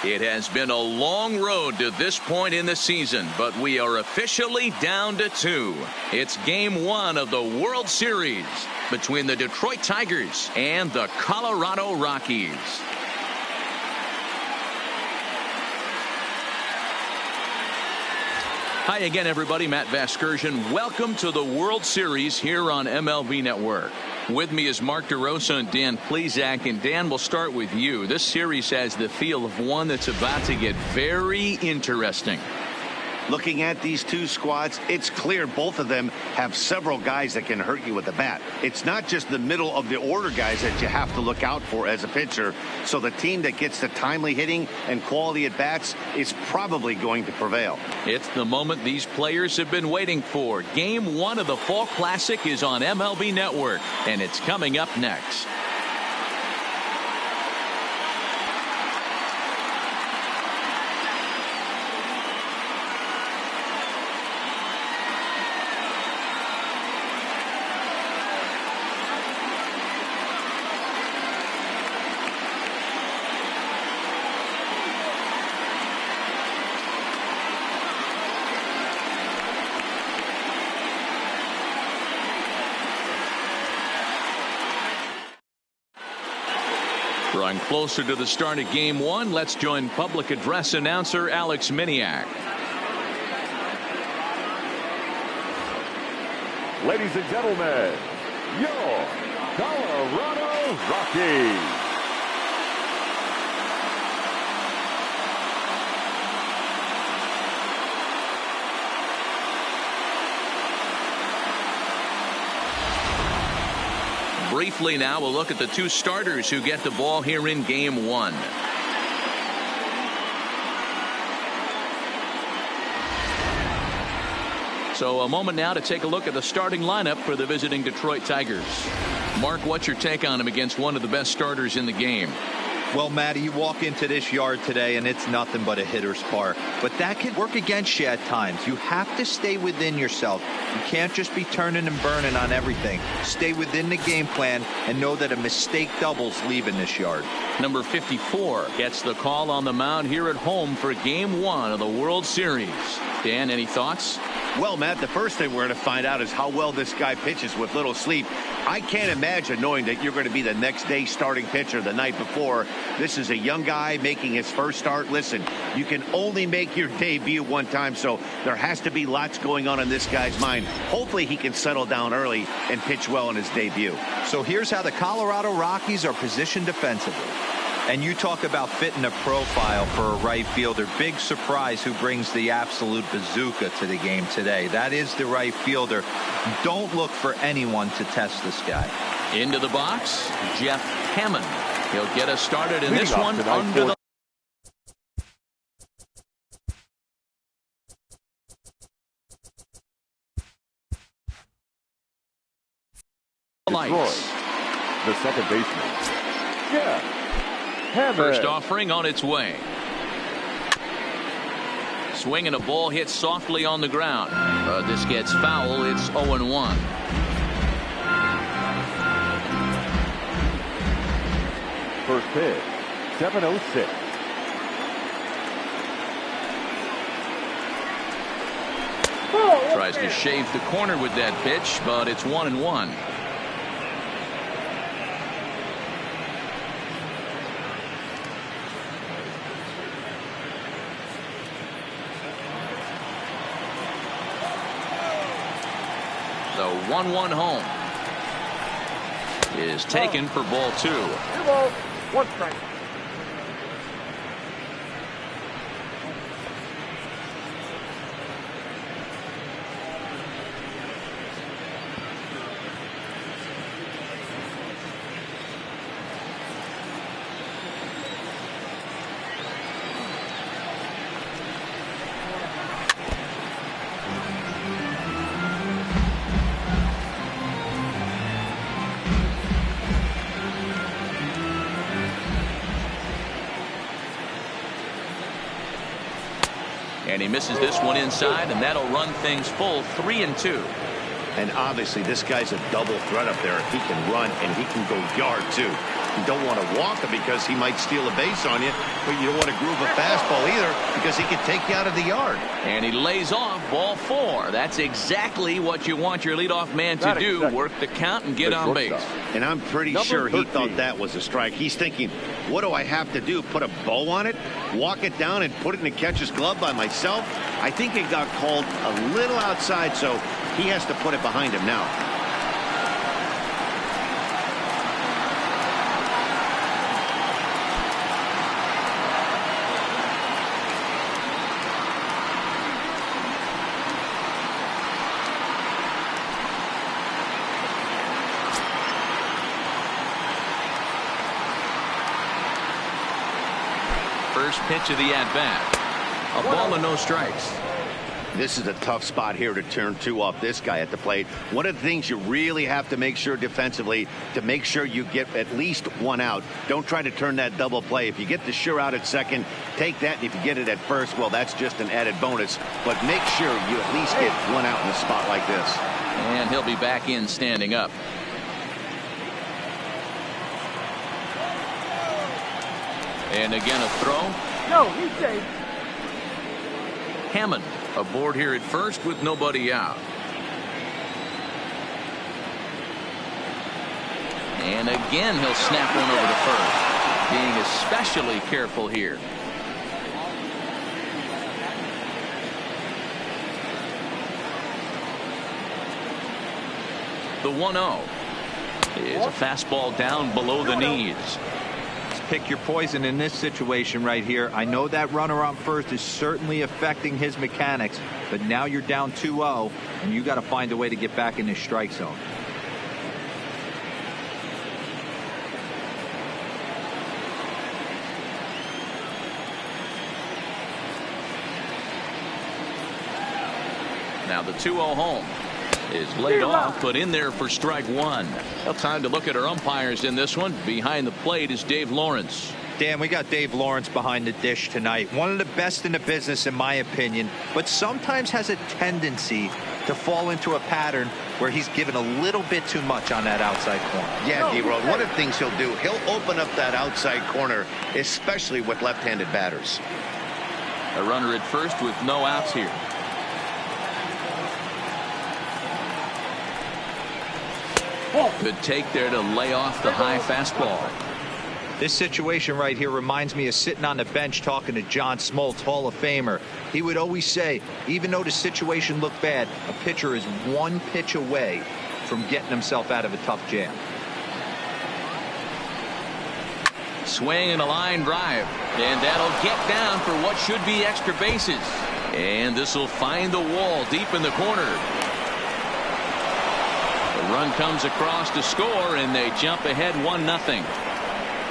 It has been a long road to this point in the season, but we are officially down to 2. It's game 1 of the World Series between the Detroit Tigers and the Colorado Rockies. Hi again, everybody. Matt Vasgersian. Welcome to the World Series here on MLB Network. With me is Mark DeRosa and Dan Plesac. And Dan, we'll start with you. This series has the feel of one that's about to get very interesting. Looking at these two squads, it's clear both of them have several guys that can hurt you with the bat. It's not just the middle of the order guys that you have to look out for as a pitcher. So the team that gets the timely hitting and quality at bats is probably going to prevail. It's the moment these players have been waiting for. Game 1 of the Fall Classic is on MLB Network, and it's coming up next. Drawing closer to the start of game 1, let's join public address announcer Alex Miniak. Ladies and gentlemen, your Colorado Rockies. Briefly now, we'll look at the two starters who get the ball here in game 1. So a moment now to take a look at the starting lineup for the visiting Detroit Tigers. Mark, what's your take on him against one of the best starters in the game? Well, Matty, you walk into this yard today and it's nothing but a hitter's park. But that can work against you at times. You have to stay within yourself. You can't just be turning and burning on everything. Stay within the game plan and know that a mistake doubles leaving this yard. Number 54 gets the call on the mound here at home for game 1 of the World Series. Dan, any thoughts? Well, Matt, the first thing we're going to find out is how well this guy pitches with little sleep. I can't imagine knowing that you're going to be the next day starting pitcher the night before. This is a young guy making his first start. Listen, you can only make your debut one time, so there has to be lots going on in this guy's mind. Hopefully he can settle down early and pitch well in his debut. So here's how the Colorado Rockies are positioned defensively. And you talk about fitting a profile for a right fielder. Big surprise who brings the absolute bazooka to the game today. That is the right fielder. Don't look for anyone to test this guy. Into the box, Jeff Hammond. He'll get us started in this one under the lights. The second baseman. Yeah. Hammond. First offering on its way. Swing and a ball hit softly on the ground. This gets foul. It's 0-1. First pitch, 7:06. Tries to shave the corner with that pitch, but it's 1-1. The 1-1 home is taken for ball 2. 2 balls, 1 strike. And he misses this one inside, and that'll run things full 3-2. And obviously this guy's a double threat up there. He can run and he can go yard too. You don't want to walk him because he might steal a base on you, but you don't want to groove a fastball either because he can take you out of the yard. And he lays off ball 4. That's exactly what you want your leadoff man to do. Work the count and get on base. And I'm pretty sure he thought that was a strike. He's thinking, what do I have to do? Put a bow on it? Walk it down and put it in the catcher's glove by myself? I think it got called a little outside, so he has to put it behind him now. First pitch of the at-bat. A ball and no strikes. This is a tough spot here to turn 2 off this guy at the plate. One of the things you really have to make sure defensively to make sure you get at least 1 out. Don't try to turn that double play. If you get the sure out at second, take that. And if you get it at first, well, that's just an added bonus. But make sure you at least get 1 out in a spot like this. And he'll be back in standing up. And again a throw. No, he's safe. Hammond aboard here at first with nobody out. And again he'll snap one over to first, being especially careful here. The 1-0 is a fastball down below the knees. Pick your poison in this situation right here. I know that runner on first is certainly affecting his mechanics, but now you're down 2-0 and you got to find a way to get back in this strike zone. Now the 2-0 home is laid off, but in there for strike 1. Well, time to look at our umpires in this one. Behind the plate is Dave Lawrence. Dan, we got Dave Lawrence behind the dish tonight. One of the best in the business, in my opinion, but sometimes has a tendency to fall into a pattern where he's given a little bit too much on that outside corner. Yeah, D-Roll, one of the things he'll do, he'll open up that outside corner, especially with left-handed batters. A runner at first with no outs here. Good take there to lay off the high fastball. This situation right here reminds me of sitting on the bench talking to John Smoltz, Hall of Famer. He would always say, even though the situation looked bad, a pitcher is 1 pitch away from getting himself out of a tough jam. Swing and a line drive, and that'll get down for what should be extra bases. And this will find the wall deep in the corner. The run comes across to score, and they jump ahead 1-0.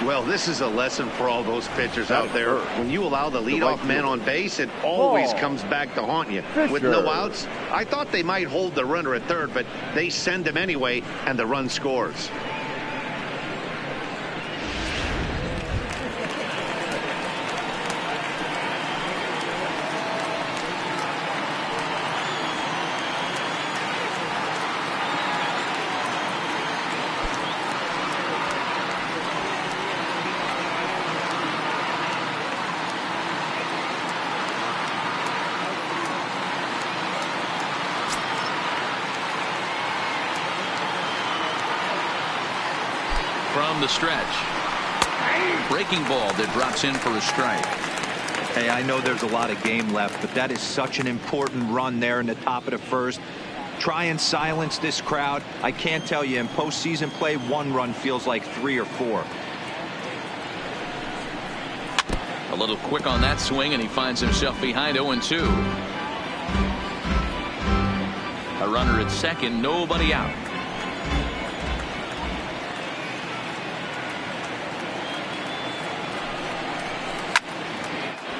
Well, this is a lesson for all those pitchers out there. When you allow the leadoff man on base, it always comes back to haunt you. With no outs, I thought they might hold the runner at third, but they send him anyway, and the run scores. From the stretch, breaking ball that drops in for a strike. Hey, I know there's a lot of game left, but that is such an important run there in the top of the first. Try and silence this crowd. I can't tell you, in postseason play, 1 run feels like 3 or 4. A little quick on that swing, and he finds himself behind 0-2. A runner at second, nobody out.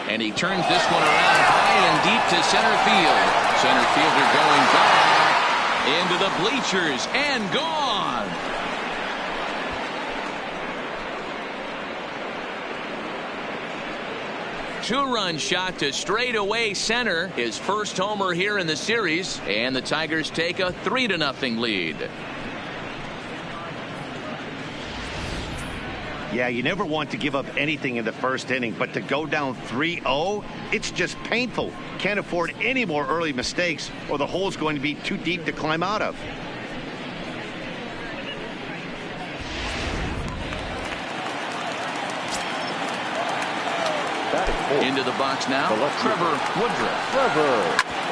And he turns this one around high and deep to center field. Center fielder going back into the bleachers and gone. Two-run shot to straightaway center. His first homer here in the series. And the Tigers take a 3-0 lead. Yeah, you never want to give up anything in the first inning, but to go down 3-0, it's just painful. Can't afford any more early mistakes, or the hole's going to be too deep to climb out of. Into the box now, Trevor Woodruff.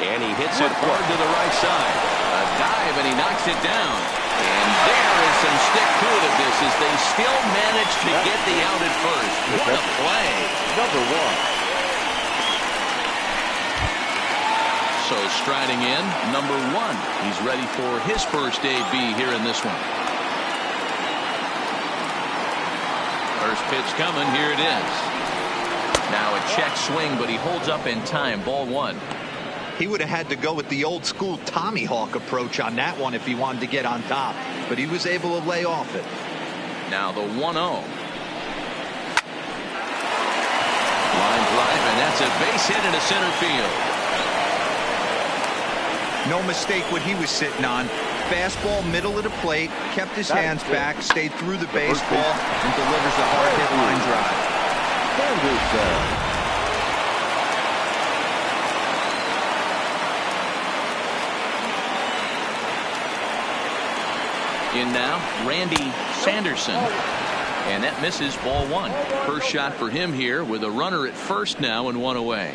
And he hits it hard to the right side. A dive, and he knocks it down. And there is some stick to it of this as they still manage to get the out at first. What a play. Number 1. So striding in, number 1. He's ready for his first AB here in this one. First pitch coming. Here it is. Now a check swing, but he holds up in time. Ball 1. He would have had to go with the old school Tommy Hawk approach on that one if he wanted to get on top, but he was able to lay off it. Now the 1-0. Line drive, and that's a base hit into center field. No mistake what he was sitting on. Fastball middle of the plate, kept his hands back, stayed through the baseball, and delivers a hard hit line drive. In now, Randy Sanderson. And that misses. Ball 1. First shot for him here with a runner at first now and 1 away.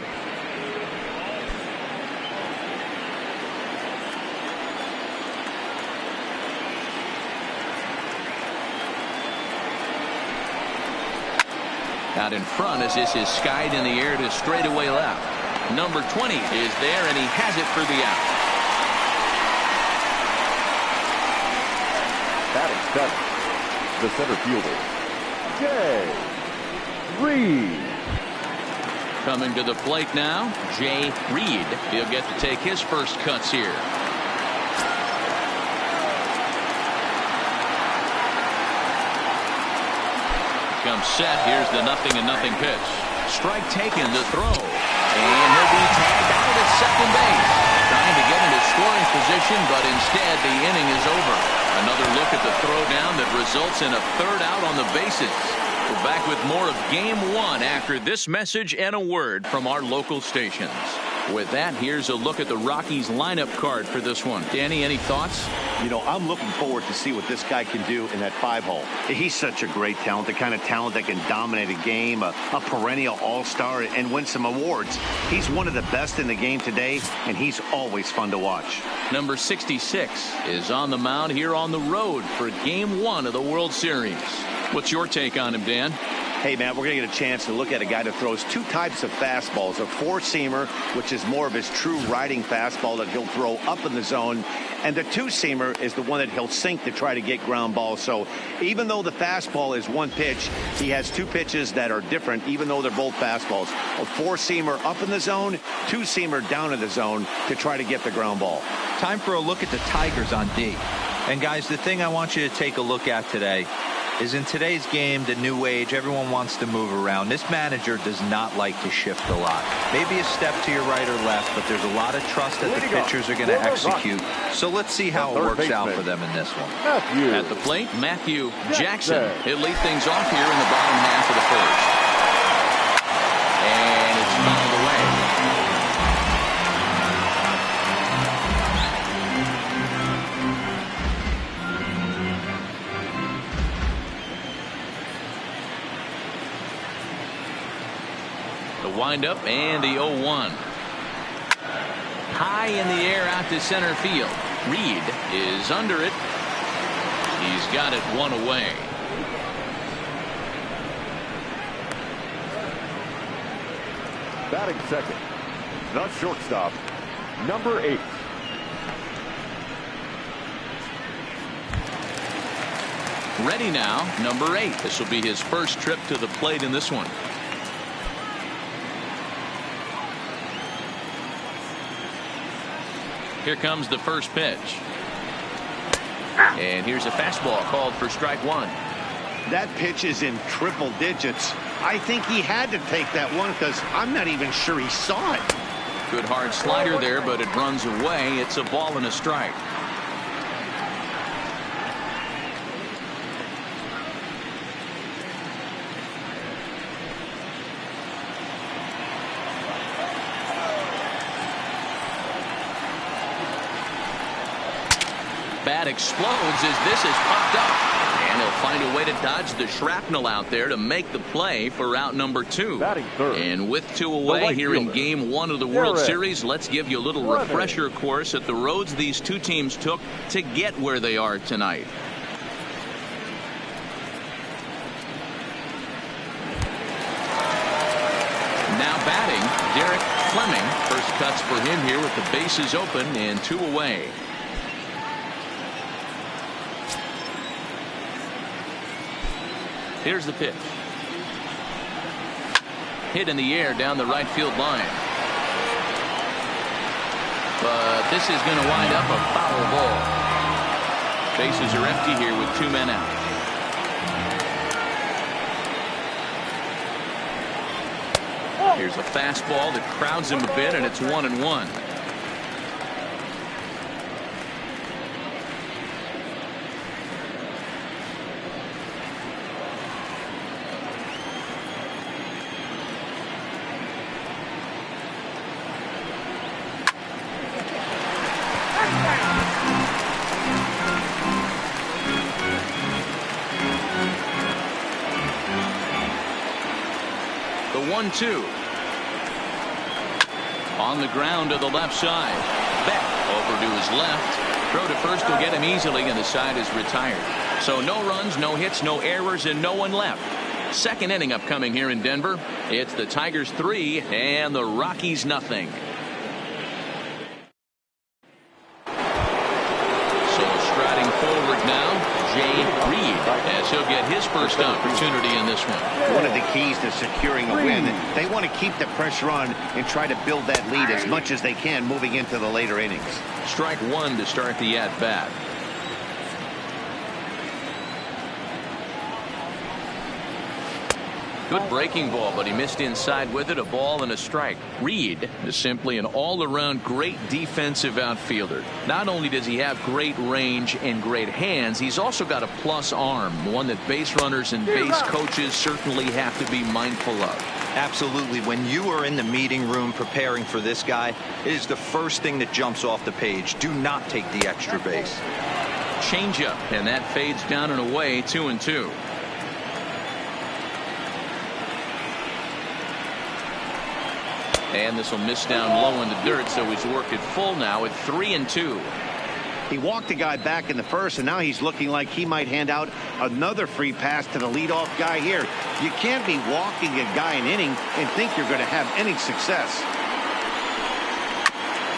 Out in front as this is skied in the air to straightaway left. Number 20 is there, and he has it for the out. Batting seventh, the center fielder, Jay Reed. Coming to the plate now, Jay Reed. He'll get to take his first cuts here. Comes set. Here's the 0-0 pitch. Strike taken to throw. And he'll be tagged out at second base. Trying to get into scoring position, but instead the inning is over. Another look at the throwdown that results in a third out on the bases. We're back with more of Game 1 after this message and a word from our local stations. With that, here's a look at the Rockies lineup card for this one. Danny, any thoughts? You know, I'm looking forward to see what this guy can do in that 5-hole. He's such a great talent, the kind of talent that can dominate a game, a perennial all-star, and win some awards. He's one of the best in the game today, and he's always fun to watch. Number 66 is on the mound here on the road for Game 1 of the World Series. What's your take on him, Dan? Hey, man, we're going to get a chance to look at a guy that throws two types of fastballs, a four-seamer, which is more of his true riding fastball that he'll throw up in the zone, and the two-seamer is the one that he'll sink to try to get ground balls. So even though the fastball is one pitch, he has two pitches that are different, even though they're both fastballs. A four-seamer up in the zone, two-seamer down in the zone to try to get the ground ball. Time for a look at the Tigers on D. And, guys, the thing I want you to take a look at today is in today's game, the new age, everyone wants to move around. This manager does not like to shift a lot. Maybe a step to your right or left, but there's a lot of trust that the pitchers are going to execute. So let's see how it works out for them in this one. At the plate, Matthew Jackson. He'll lead things off here in the bottom half of the first. And it's fouled away. Windup and the 0-1. High in the air out to center field. Reed is under it. He's got it one away. Batting second, the shortstop, number 8. Ready now, number 8. This will be his first trip to the plate in this one. Here comes the first pitch. And here's a fastball called for strike one. That pitch is in triple digits. I think he had to take that one because I'm not even sure he saw it. Good hard slider there, but it runs away. It's a ball and a strike. bat explodes as this is popped up. And he'll find a way to dodge the shrapnel out there to make the play for out number 2. Batting third. And with 2 away here in Game 1 of the World Series, let's give you a little refresher course at the roads these two teams took to get where they are tonight. Now batting, Derek Fleming. First cuts for him here with the bases open and 2 away. Here's the pitch. Hit in the air down the right field line. But this is going to wind up a foul ball. Bases are empty here with 2 men out. Here's a fastball that crowds him a bit, and it's 1-1. The 1-2. On the ground to the left side. Beck over to his left. Throw to first will get him easily, and the side is retired. So no runs, no hits, no errors, and no one left. Second inning upcoming here in Denver. It's the Tigers 3 and the Rockies nothing. So striding forward now, Jay Reed, as he'll get his first opportunity in this one. One of the keys to securing a win, they want to keep the pressure on and try to build that lead as much as they can moving into the later innings. Strike 1 to start the at-bat. Good breaking ball, but he missed inside with it. A ball and a strike. Reed is simply an all-around great defensive outfielder. Not only does he have great range and great hands, he's also got a plus arm, one that base runners and base coaches certainly have to be mindful of. Absolutely. When you are in the meeting room preparing for this guy, it is the first thing that jumps off the page. Do not take the extra base. Changeup, and that fades down and away. 2-2. And this will miss down low in the dirt, so he's worked it full now at 3-2. He walked the guy back in the first, and now he's looking like he might hand out another free pass to the leadoff guy here. You can't be walking a guy an inning and think you're going to have any success.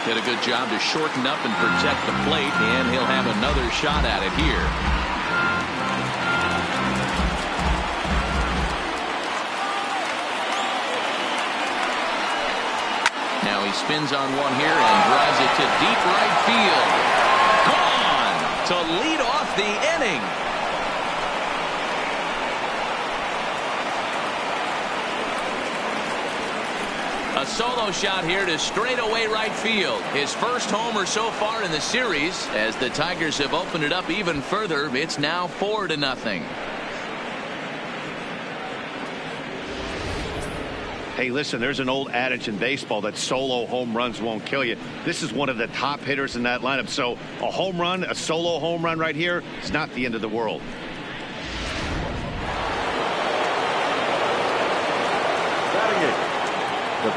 Did a good job to shorten up and protect the plate, and he'll have another shot at it here. Now he spins on one here and drives it to deep right field. Gone to lead off the inning. A solo shot here to straightaway right field. His first homer so far in the series. As the Tigers have opened it up even further, it's now 4-0. Hey, listen, there's an old adage in baseball that solo home runs won't kill you. This is one of the top hitters in that lineup. So a home run, a solo home run right here is not the end of the world.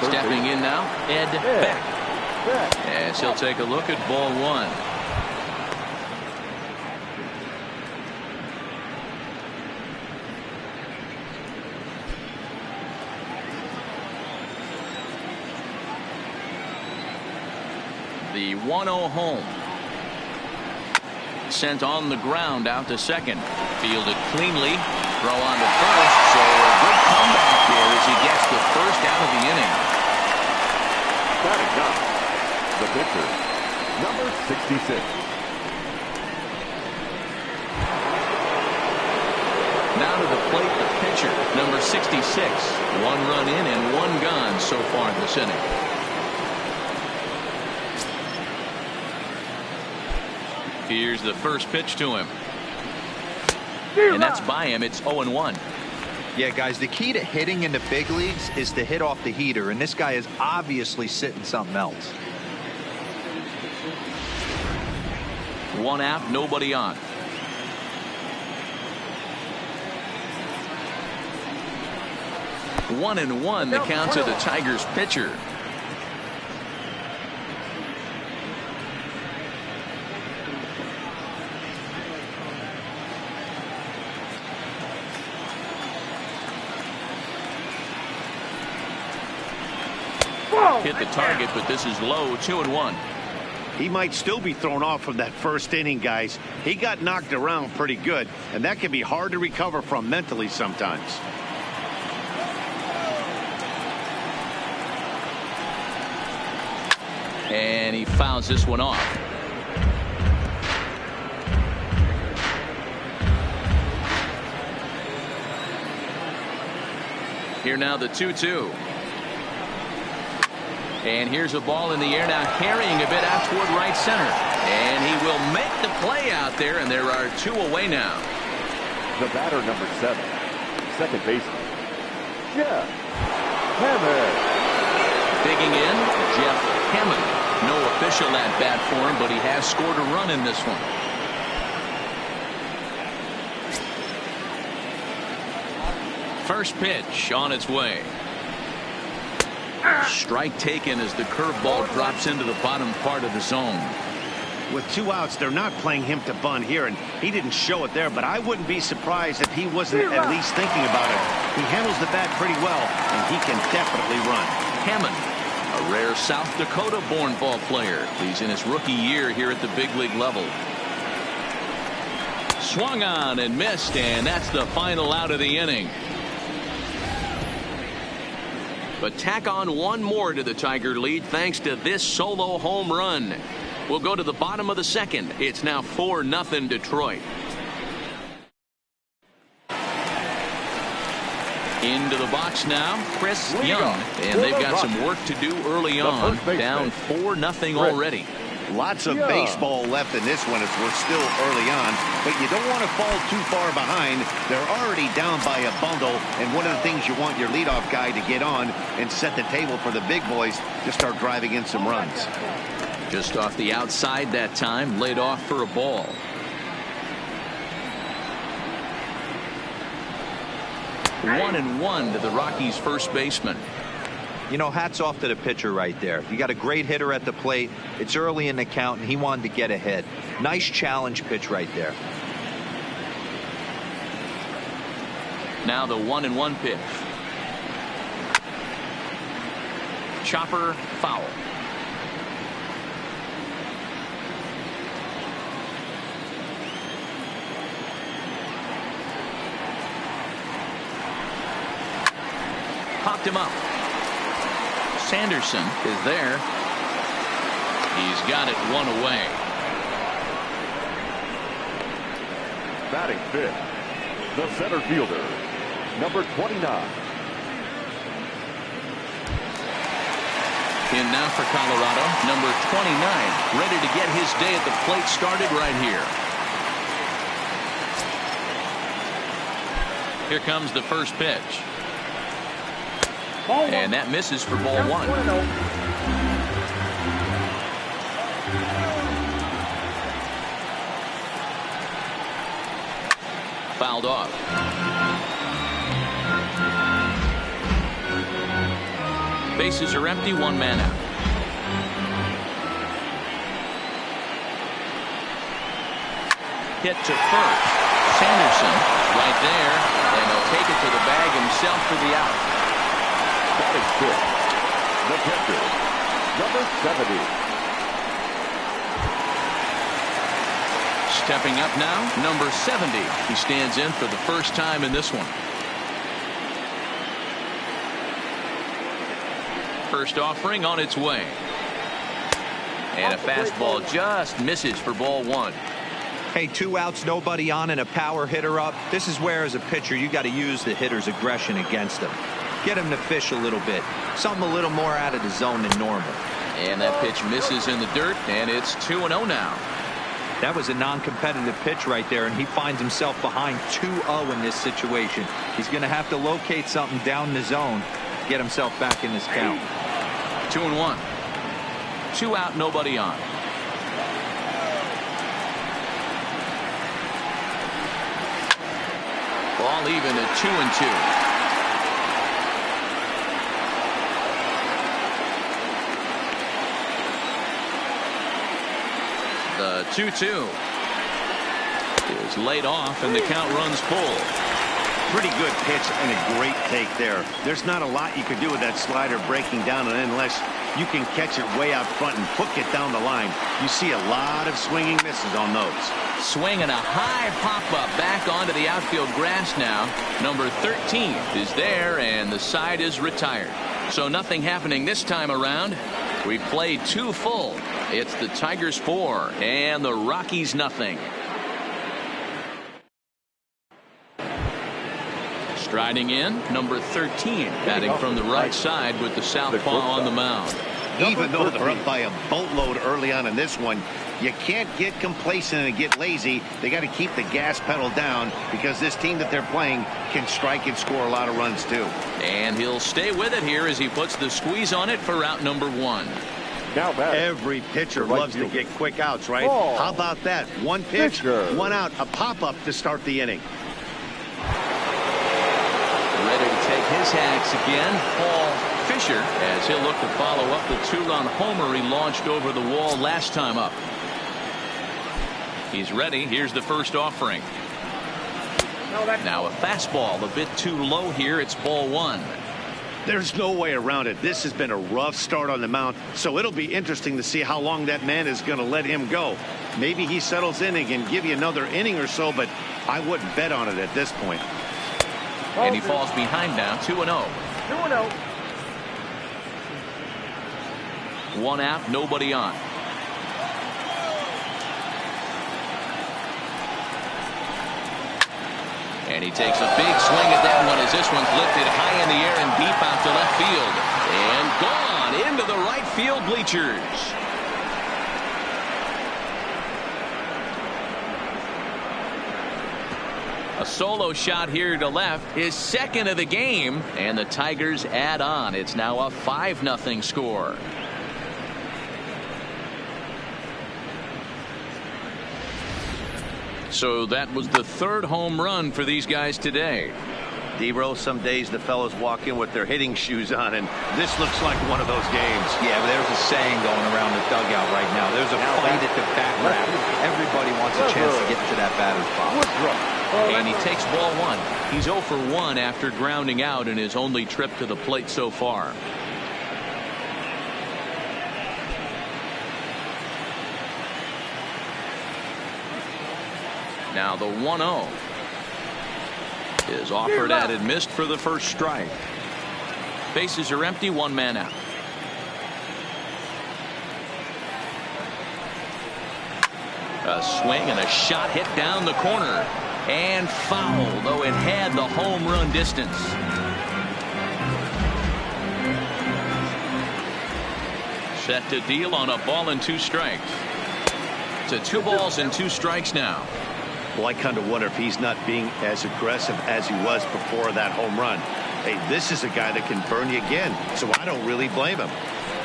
Stepping in now, Ed Beck. As he'll take a look at ball 1. The 1-0 home. Sent on the ground out to second. Fielded cleanly. Throw on to first. So a good comeback there as he gets the first out of the inning. Batting up, the pitcher, number 66. Now to the plate, the pitcher, number 66. 1 run in and 1 gone so far in this inning. Here's the first pitch to him. And that's by him. It's 0-1. Yeah, guys, the key to hitting in the big leagues is to hit off the heater, and this guy is obviously sitting something else. One out, nobody on. One and one, the count to the Tigers pitcher. Hit the target, but this is low. 2-1. He might still be thrown off from that first inning, guys. He got knocked around pretty good, and that can be hard to recover from mentally sometimes. And he fouls this one off. Here now the 2-2. And here's a ball in the air now, carrying a bit out toward right center. And he will make the play out there, and there are two away now. The batter, number 7, second baseman, Jeff Hammond. Digging in, Jeff Hammond. No official at bat for him, but he has scored a run in this one. First pitch on its way. Strike taken as the curveball drops into the bottom part of the zone. With 2 outs, they're not playing him to bunt here, and he didn't show it there, but I wouldn't be surprised if he wasn't at least thinking about it. He handles the bat pretty well, and he can definitely run. Hammond, a rare South Dakota-born ball player. He's in his rookie year here at the big league level. Swung on and missed, and that's the final out of the inning. But tack on one more to the Tiger lead thanks to this solo home run. We'll go to the bottom of the second. It's now 4-0 Detroit. Into the box now, Chris Young. And they've got some work to do early on. Down 4-0 already. Lots of baseball left in this one as we're still early on, but you don't want to fall too far behind. They're already down by a bundle, and one of the things you want your leadoff guy to get on and set the table for the big boys to start driving in some runs. Just off the outside that time, laid off for a ball. One and one to the Rockies' first baseman. You know, hats off to the pitcher right there. You got a great hitter at the plate. It's early in the count, and he wanted to get ahead. Nice challenge pitch right there. Now the 1-1 pitch. Chopper foul. Popped him up. Sanderson is there. He's got it one away. Batting fifth, the center fielder, number 29. In now for Colorado, number 29, ready to get his day at the plate started right here. Here comes the first pitch. And that misses for ball one. Fouled off. Bases are empty, one man out. Hit to first. Sanderson right there, and he'll take it to the bag himself for the out. Batting fifth, the catcher, number 70. Stepping up now, number 70. He stands in for the first time in this one. First offering on its way. And a fastball just misses for ball one. Hey, 2 outs, nobody on, and a power hitter up. This is where, as a pitcher, you got to use the hitter's aggression against him. Get him to fish a little bit. Something a little more out of the zone than normal. And that pitch misses in the dirt, and it's 2-0 now. That was a non-competitive pitch right there, and he finds himself behind 2-0 in this situation. He's going to have to locate something down the zone to get himself back in this count. 2-1. 2 out, nobody on. Ball even at 2-2. The 2-2 is laid off, and the count runs full. Pretty good pitch and a great take there. There's not a lot you could do with that slider breaking down, and unless you can catch it way out front and hook it down the line, you see a lot of swinging misses on those. Swing and a high pop-up back onto the outfield grass now. Number 13 is there, and the side is retired. So nothing happening this time around. We've played 2 full. It's the Tigers 4 and the Rockies nothing. Striding in, number 13, batting from the right side with the southpaw on the mound. Even though they're up by a boatload early on in this one, you can't get complacent and get lazy. They got to keep the gas pedal down, because this team that they're playing can strike and score a lot of runs too. And he'll stay with it here as he puts the squeeze on it for out number 1. Now every pitcher loves to get quick outs, right? How about that? One pitch, one out, a pop-up to start the inning. Ready to take his hacks again, Paul Fisher, as he'll look to follow up the 2-run homer he launched over the wall last time up. He's ready. Here's the first offering. Now a fastball a bit too low here. It's ball 1. There's no way around it. This has been a rough start on the mound, so it'll be interesting to see how long that man is going to let him go. Maybe he settles in and can give you another inning or so, but I wouldn't bet on it at this point. And he falls behind now, 2-0. 2-0. 1 out, nobody on. And he takes a big swing at that one as this one's lifted high in the air and deep out to left field. And gone into the right field bleachers. A solo shot here to left, his second of the game, and the Tigers add on. It's now a 5-0 score. So that was the 3rd home run for these guys today. D-Row, some days the fellows walk in with their hitting shoes on, and this looks like one of those games. Yeah, but there's a saying going around the dugout right now. There's a fight at the bat rack. Everybody wants a chance to get to that batter's box. And he takes ball 1. He's 0 for 1 after grounding out in his only trip to the plate so far. Now the 1-0 is offered at and missed for the first strike. Bases are empty, 1 man out. A swing and a shot hit down the corner. And foul, though it had the home run distance. Set to deal on a ball and 2 strikes. To 2 balls and 2 strikes now. Well, I kind of wonder if he's not being as aggressive as he was before that home run. Hey, this is a guy that can burn you again, so I don't really blame him.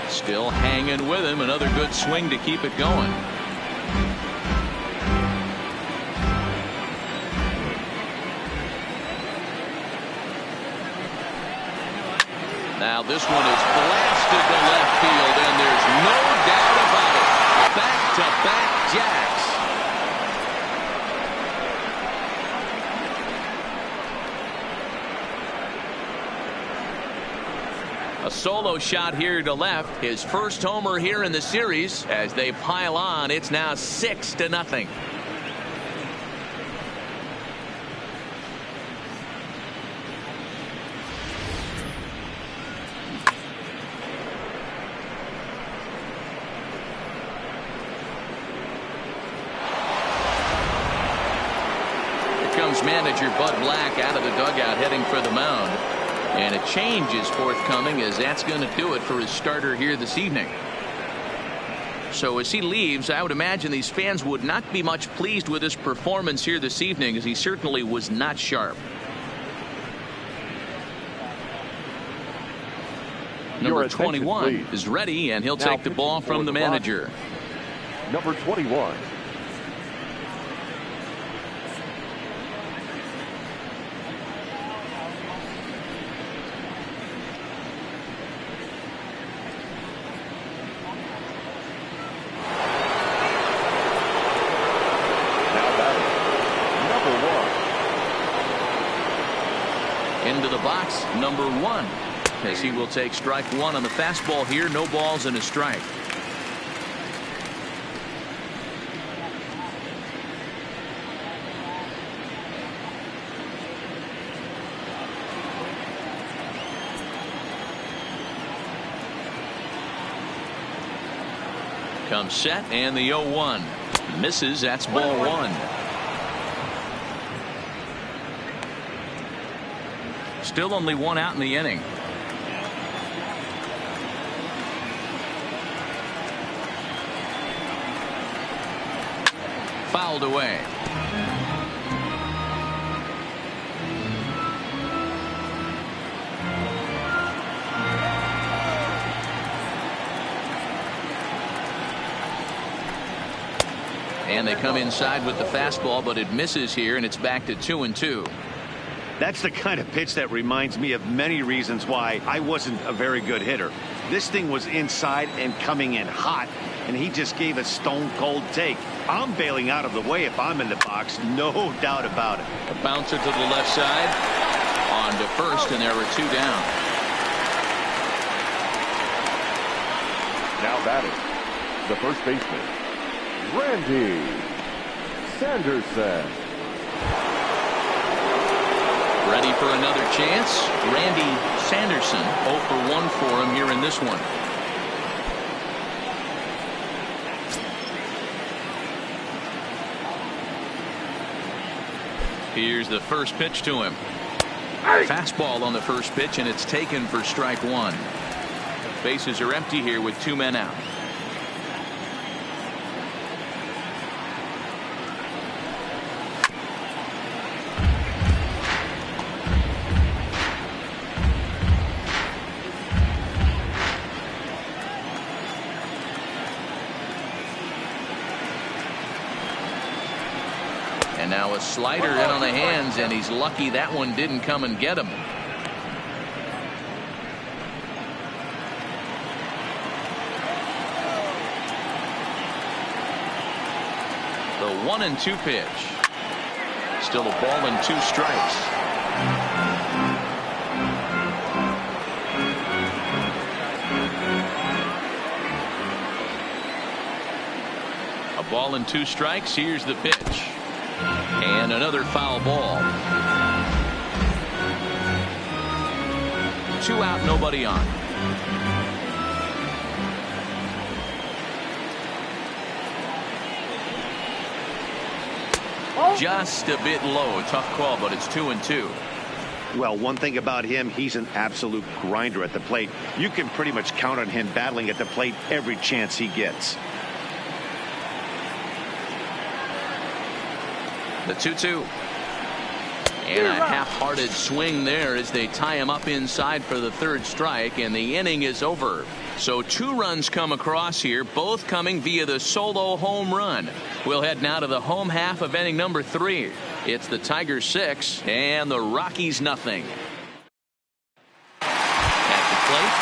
Still hanging with him. Another good swing to keep it going. Now this one is blasted to left field, and there's no doubt about it. Back-to-back jacks. A solo shot here to left. His first homer here in the series. As they pile on, it's now 6-0. Manager Bud Black out of the dugout heading for the mound, and a change is forthcoming, as that's going to do it for his starter here this evening. So as he leaves, I would imagine these fans would not be much pleased with his performance here this evening, as he certainly was not sharp. Number 21 is ready, and he'll take the ball from the manager. Number 21. Into the box, number 1, as he will take strike 1 on the fastball here. No balls and a strike. Comes set, and the 0-1 misses. That's ball 1. Still only 1 out in the inning. Fouled away. And they come inside with the fastball, but it misses here, and it's back to 2-2. That's the kind of pitch that reminds me of many reasons why I wasn't a very good hitter. This thing was inside and coming in hot, and he just gave a stone-cold take. I'm bailing out of the way if I'm in the box, no doubt about it. A bouncer to the left side, on to first, and there are 2 down. Now batting, the first baseman, Randy Sanderson. Ready for another chance. Randy Sanderson 0 for 1 for him here in this one. Here's the first pitch to him. Fastball on the first pitch, and it's taken for strike 1. Bases are empty here with 2 men out. And now a slider in on the hands, and he's lucky that one didn't come and get him. The 1-2 pitch. Still a ball and 2 strikes. A ball and 2 strikes. Here's the pitch. And another foul ball. 2 out, nobody on. Just a bit low. Tough call, but it's 2-2. Well, one thing about him, he's an absolute grinder at the plate. You can pretty much count on him battling at the plate every chance he gets. The 2-2. And a half-hearted swing there as they tie him up inside for the 3rd strike, and the inning is over. So 2 runs come across here, both coming via the solo home run. We'll head now to the home half of inning number 3. It's the Tigers 6 and the Rockies nothing.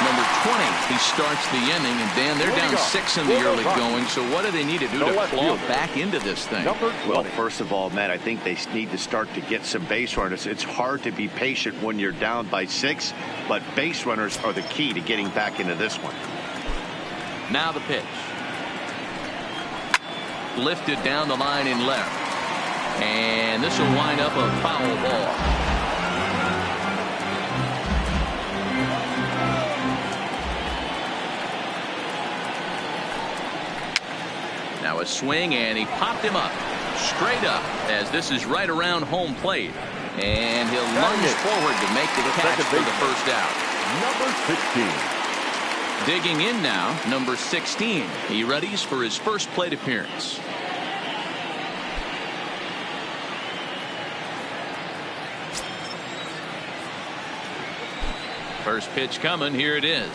Number 20, he starts the inning, and Dan, they're down 6 in the early going, so what do they need to do to claw back into this thing? Well, first of all, Matt, I think they need to start to get some base runners. It's hard to be patient when you're down by 6, but base runners are the key to getting back into this one. Now the pitch. Lifted down the line in left, and this will wind up a foul ball. Now a swing, and he popped him up straight up as this is right around home plate, and he'll lunge forward to make the catch for the first out. Number 16. Digging in now, number 16. He readies for his first plate appearance. First pitch coming. Here it is.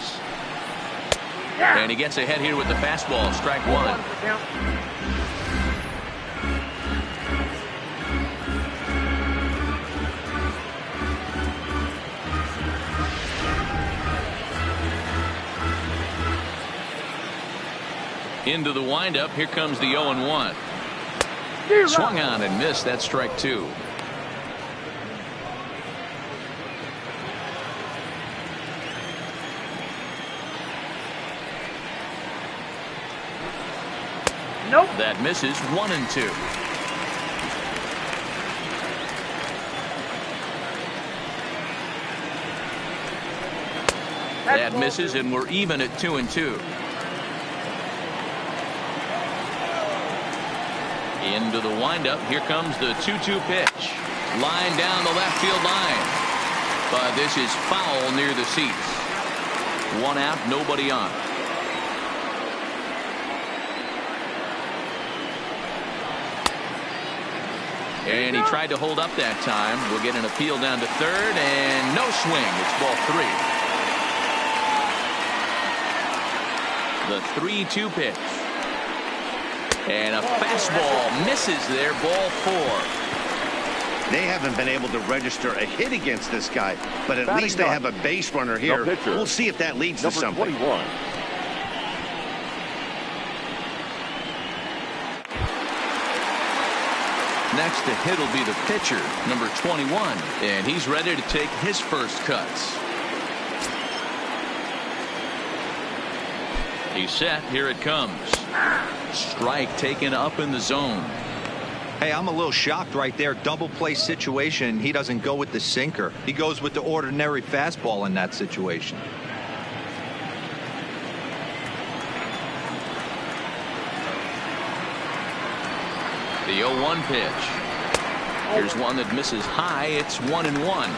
And he gets ahead here with the fastball. Strike 1. Into the windup. Here comes the 0-1. Swung on and missed. That's strike 2. Nope. That misses. 1-2. That misses, and we're even at 2-2. Into the windup. Here comes the 2-2 pitch. Line down the left field line. But this is foul near the seats. 1 out, nobody on. And he tried to hold up that time. We'll get an appeal down to third, and no swing. It's ball 3. The 3-2 pitch. And a fastball misses there. Ball 4. They haven't been able to register a hit against this guy, but at least they have a base runner here. We'll see if that leads to something. 21. Next to hit will be the pitcher, number 21, and he's ready to take his first cuts. He's set. Here it comes. Strike taken up in the zone. Hey, I'm a little shocked right there. Double play situation. He doesn't go with the sinker. He goes with the ordinary fastball in that situation. The 0-1 pitch. Here's one that misses high. It's 1-1.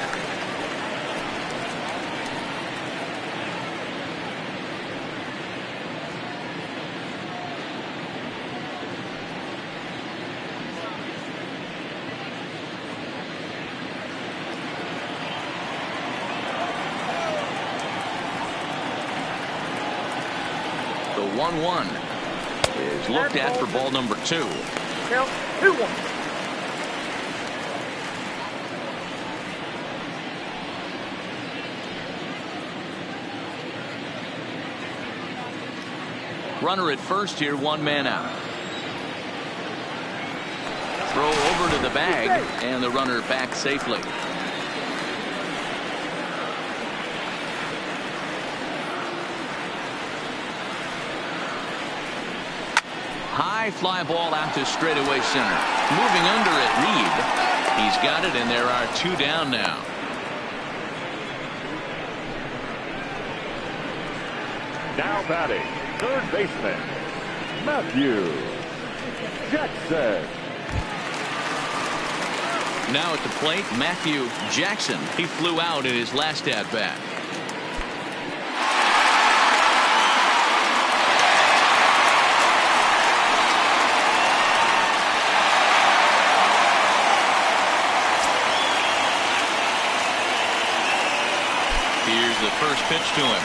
The 1-1 is looked at for ball number 2. 2-1. Runner at first here, 1 man out. Throw over to the bag, and the runner back safely. High fly ball out to straightaway center. Moving under it, Reed. He's got it, and there are 2 down now. Now batting, third baseman, Matthew Jackson. Now at the plate, Matthew Jackson. He flew out in his last at bat. Here's the first pitch to him.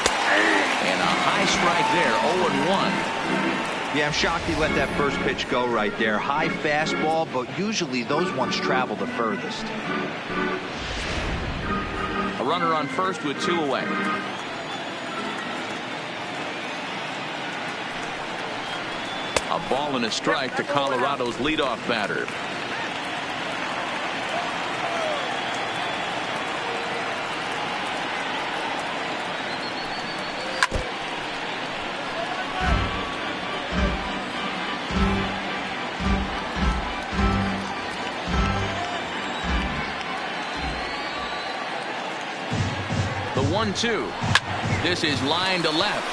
And a high strike there, 0-1. Yeah, I'm shocked he let that first pitch go right there. High fastball, but usually those ones travel the furthest. A runner on first with 2 away. A ball and a strike to Colorado's leadoff batter. The 1-2. This is line to left.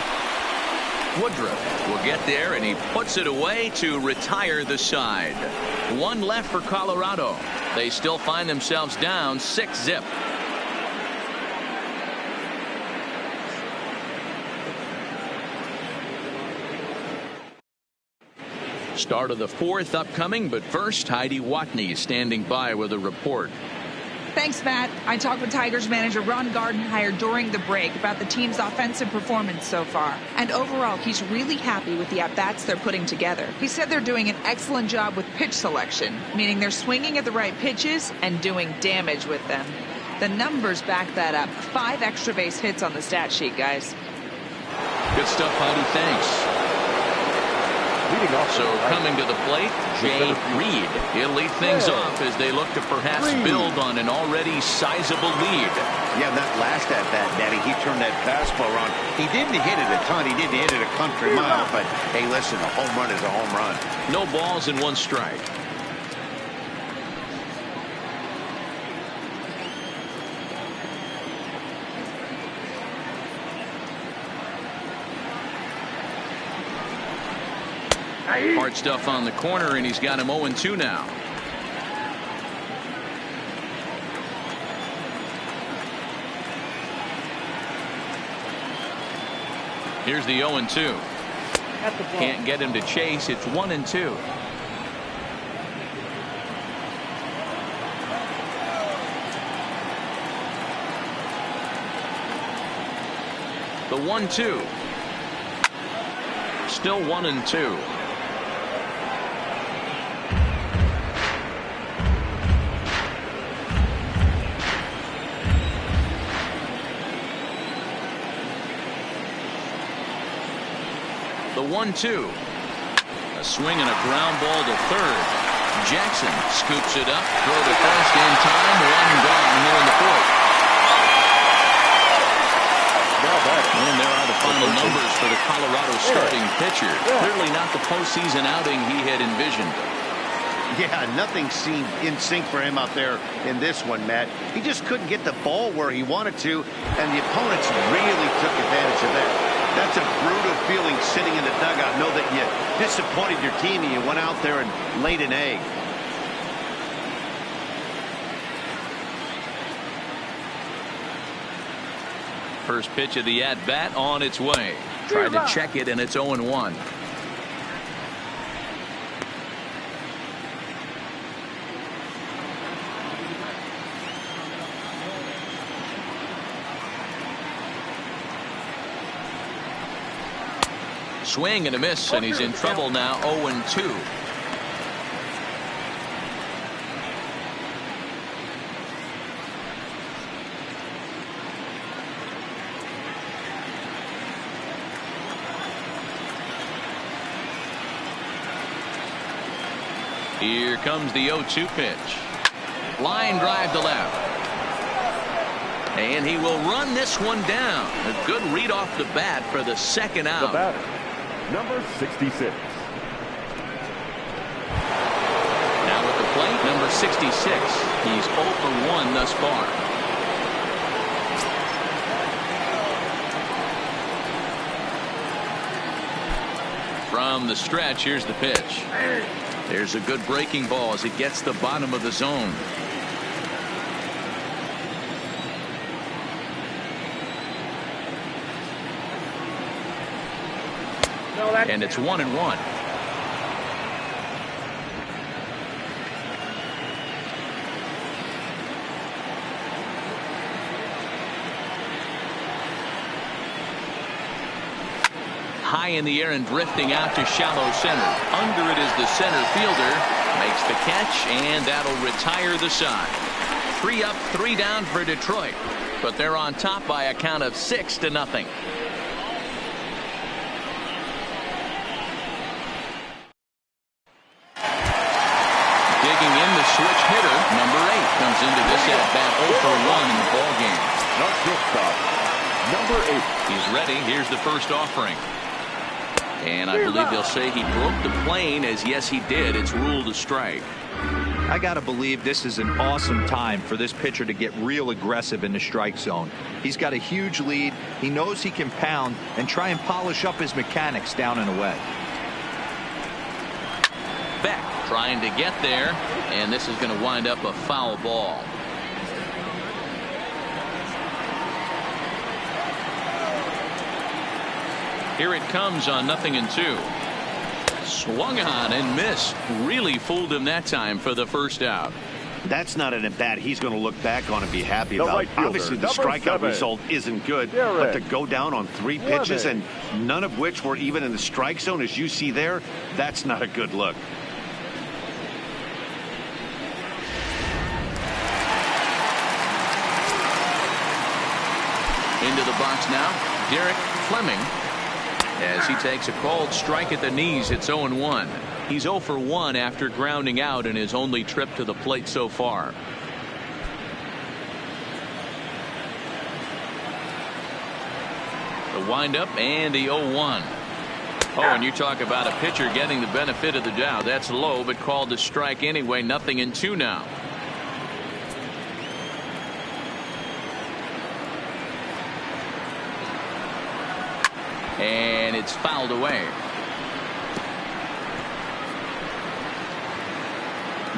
Woodruff will get there, and he puts it away to retire the side. 1 left for Colorado. They still find themselves down 6-0. Start of the 4th upcoming, but first, Heidi Watney standing by with a report. Thanks, Matt. I talked with Tigers manager Ron Gardenhire during the break about the team's offensive performance so far. And overall, he's really happy with the at-bats they're putting together. He said they're doing an excellent job with pitch selection, meaning they're swinging at the right pitches and doing damage with them. The numbers back that up. 5 extra base hits on the stat sheet, guys. Good stuff, Heidi. Thanks. Leading off So coming to the plate, Jay Reed. He'll lead things off as they look to perhaps build on an already sizable lead. Yeah, that last at-bat, Daddy, he turned that fastball around. He didn't hit it a ton. He didn't hit it a country mile. But, hey, listen, a home run is a home run. No balls and 1 strike. Hard stuff on the corner, and he's got him 0-2 now. Here's the 0-2. Can't get him to chase. It's 1-2. The 1-2. Still 1-2. The 1-2. A swing and a ground ball to third. Jackson scoops it up, throw to first in time, 1 gone here in the 4th. And there are the final numbers for the Colorado starting pitcher. Clearly not the postseason outing he had envisioned. Yeah, nothing seemed in sync for him out there in this one, Matt. He just couldn't get the ball where he wanted to, and the opponents really took advantage of that. That's a brutal feeling sitting in the dugout. Know that you disappointed your team and you went out there and laid an egg. First pitch of the at-bat on its way. Tried to check it, and it's 0-1. Swing and a miss, and he's in trouble now. 0-2. Here comes the 0-2 pitch. Line drive to left. And he will run this one down. A good read off the bat for the second out. The batter, number 66. Now at the plate, number 66. He's 0 for 1 thus far. From the stretch, here's the pitch. There's a good breaking ball as it gets the bottom of the zone. And it's 1-1. High in the air and drifting out to shallow center. Under it is the center fielder. Makes the catch, and that'll retire the side. 3 up, 3 down for Detroit. But they're on top by a count of 6-0. Digging in, the switch hitter, number 8, comes into this at-bat 0 for 1 in the ballgame. Not shortstop, number 8. He's ready. Here's the first offering. And I believe they'll say he broke the plane, as yes he did. It's ruled a strike. I gotta believe this is an awesome time for this pitcher to get real aggressive in the strike zone. He's got a huge lead. He knows he can pound and try and polish up his mechanics down and away. Beck trying to get there, and this is going to wind up a foul ball. Here it comes on 0-2. Swung on and missed. Really fooled him that time for the first out. That's not an at-bat he's going to look back on and be happy The about. right fielder, Obviously, the number strikeout 7. result isn't good, Derek but to go down on 3 pitches and none of which were even in the strike zone, as you see there, that's not a good look. Into the box now, Derek Fleming. as he takes a called strike at the knees. It's 0-1. He's 0 for 1 after grounding out in his only trip to the plate so far. The windup and the 0-1. Oh, and you talk about a pitcher getting the benefit of the doubt. That's low, but called a strike anyway. 0-2 now. And it's fouled away.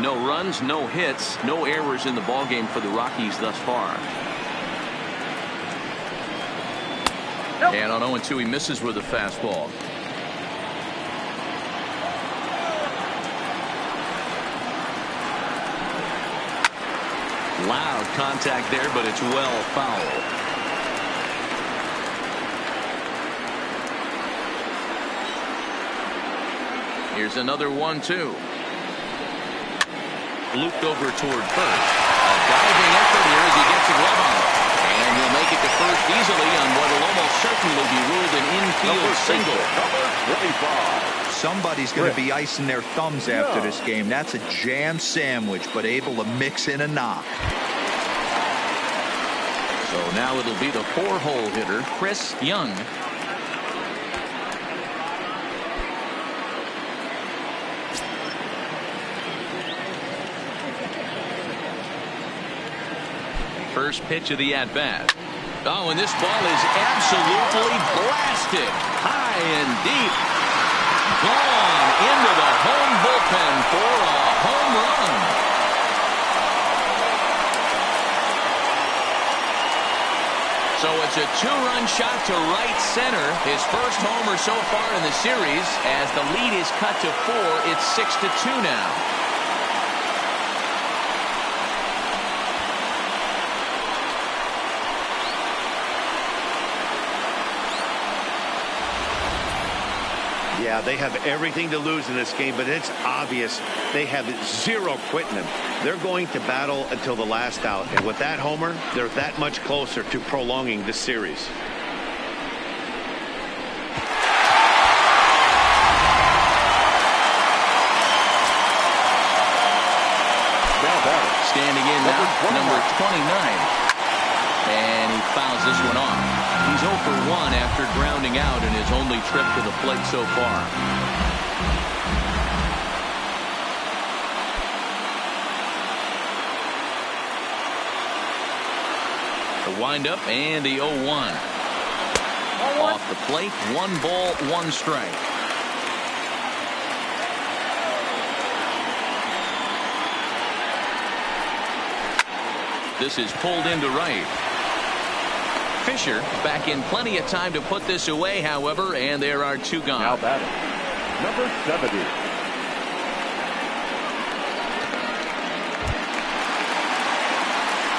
No runs, no hits, no errors in the ballgame for the Rockies thus far. Nope. And on 0-2, he misses with a fastball. Loud contact there, but it's well foul. Here's another 1-2. Looped over toward first. A diving effort here as he gets a glove on it. And he'll make it to first easily on what will almost certainly be ruled an infield single. Somebody's going to be icing their thumbs after this game. That's a jam sandwich, but able to mix in a knock. So now it'll be the 4-hole hitter, Chris Young. First pitch of the at-bat. Oh, and this ball is absolutely blasted. High and deep. Gone into the home bullpen for a home run. So it's a 2-run shot to right center. His first homer so far in the series. As the lead is cut to 4, it's 6-2 now. Yeah, they have everything to lose in this game, but it's obvious they have zero quitting them. They're going to battle until the last out, and with that homer, they're that much closer to prolonging this series. Standing in now, number 29. And he fouls this one off. He's 0 for 1 after grounding out in his only trip to the plate so far. The windup and the 0-1. Off the plate, 1 ball, 1 strike. This is pulled into right. Fisher back in plenty of time to put this away, however, and there are 2 gone. Now batting, number 70.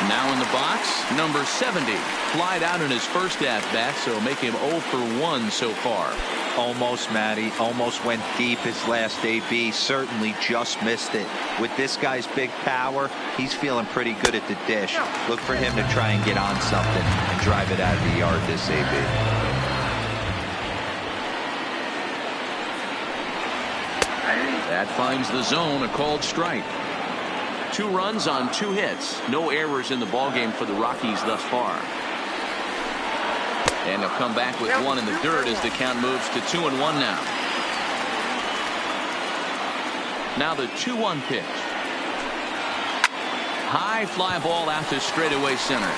Now in the box, number 70. Flied out in his first at-bat, so make him 0 for 1 so far. Almost, Matty. Almost went deep his last AB. Certainly just missed it. With this guy's big power, he's feeling pretty good at the dish. Look for him to try and get on something and drive it out of the yard this AB. That finds the zone, a called strike. 2 runs on 2 hits. No errors in the ballgame for the Rockies thus far. And they'll come back with 1 in the dirt as the count moves to 2-1 now. Now the 2-1 pitch. High fly ball out to straightaway center.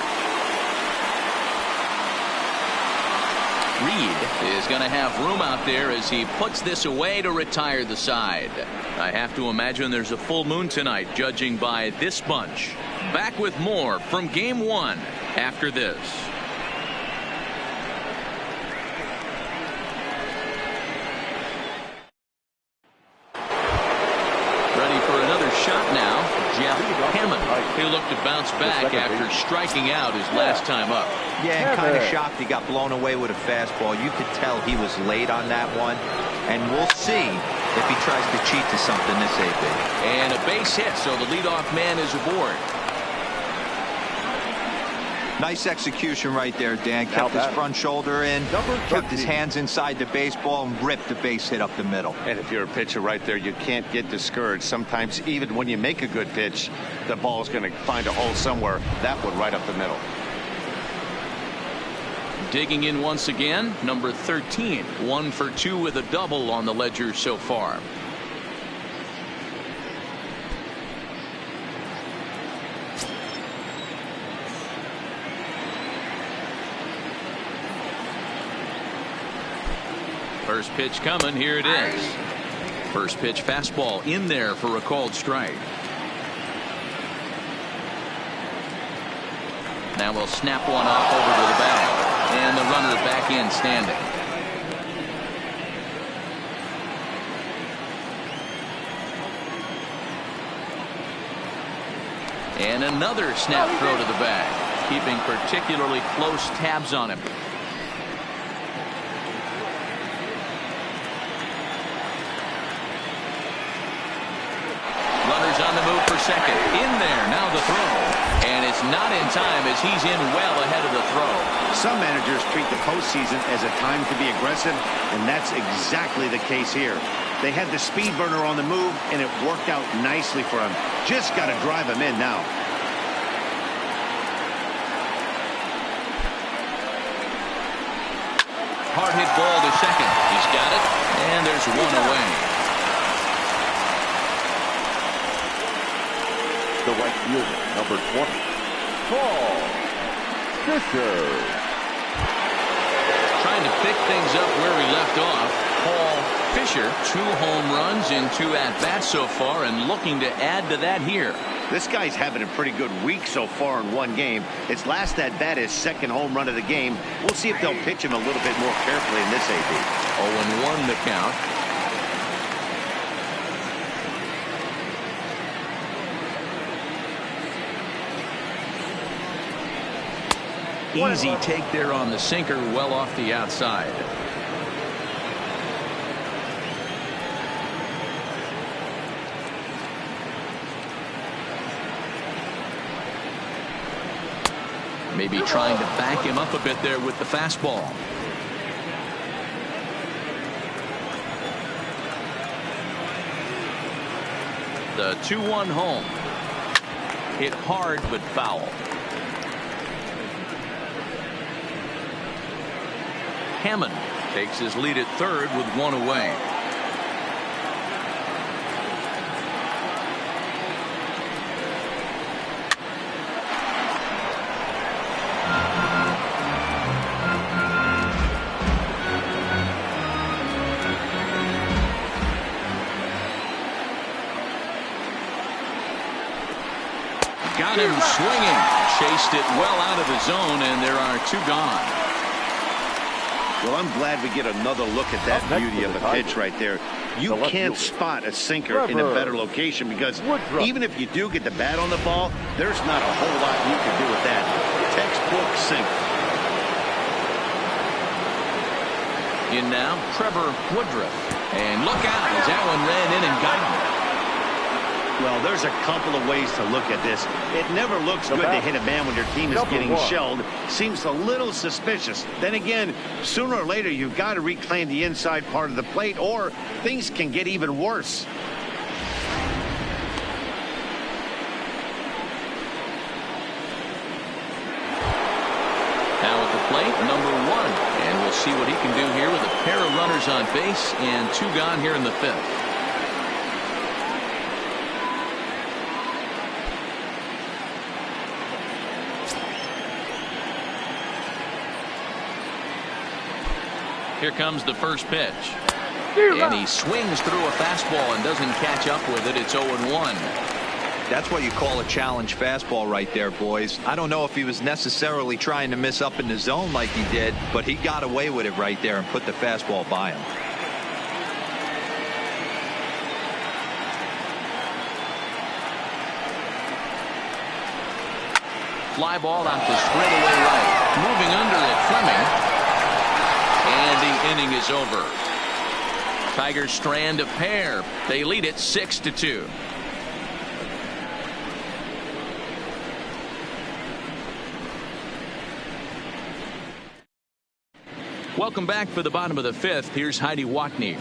Reed is going to have room out there as he puts this away to retire the side. I have to imagine there's a full moon tonight, judging by this bunch. Back with more from Game 1 after this. Ready for another shot now, Jeff Hammond. He looked to bounce back after striking out his last time up. Yeah, and kind of shocked he got blown away with a fastball. You could tell he was late on that one. And we'll see if he tries to cheat to something this AB. And a base hit, so the leadoff man is aboard. Nice execution right there, Dan. Kept his front shoulder in, kept his hands inside the baseball, and ripped the base hit up the middle. And if you're a pitcher right there, you can't get discouraged. Sometimes even when you make a good pitch, the ball's going to find a hole somewhere. That one right up the middle. Digging in once again, number 13, 1 for 2 with a double on the ledger so far. First pitch coming. Here it is. First pitch fastball in there for a called strike. Now we'll snap one off over to the bag. And the runner back in standing. And another snap throw to the bag, keeping particularly close tabs on him. Runners on the move for second. In there, now the throw. And it's not in time as he's in well ahead of the throw. Some managers treat the postseason as a time to be aggressive, and that's exactly the case here. They had the speed burner on the move, and it worked out nicely for him. Just got to drive him in now. Hard hit ball to second. He's got it, and there's one away. The right fielder, number 20, Paul Fisher. Trying to pick things up where we left off. Paul Fisher, 2 home runs in 2 at-bats so far, and looking to add to that here. This guy's having a pretty good week so far in one game. His last at-bat is second home run of the game. We'll see if they'll pitch him a little bit more carefully in this AB. 0-1 the count. Easy take there on the sinker, well off the outside. Maybe trying to back him up a bit there with the fastball. The 2-1 home. Hit hard but foul. Hammond takes his lead at third with 1 away. Got him swinging. Chased it well out of the zone, and there are 2 gone. Well, I'm glad we get another look at that beauty of a pitch right there. You can't spot a sinker in a better location because even if you do get the bat on the ball, there's not a whole lot you can do with that. Textbook sinker. In now, Trevor Woodruff. And look out as that one ran in and got him. Well, there's a couple of ways to look at this. It never looks good to hit a man when your team is getting shelled. Seems a little suspicious. Then again, sooner or later, you've got to reclaim the inside part of the plate, or things can get even worse. Now at the plate, number 1. And we'll see what he can do here with a pair of runners on base and 2 gone here in the 5th. Here comes the first pitch. And he swings through a fastball and doesn't catch up with it. It's 0-1. That's what you call a challenge fastball right there, boys. I don't know if he was necessarily trying to miss up in the zone like he did, but he got away with it right there and put the fastball by him. Fly ball out to straightaway right. Moving under it, Fleming. And the inning is over. Tigers strand a pair. They lead it 6-2. Welcome back for the bottom of the fifth. Here's Heidi Watney.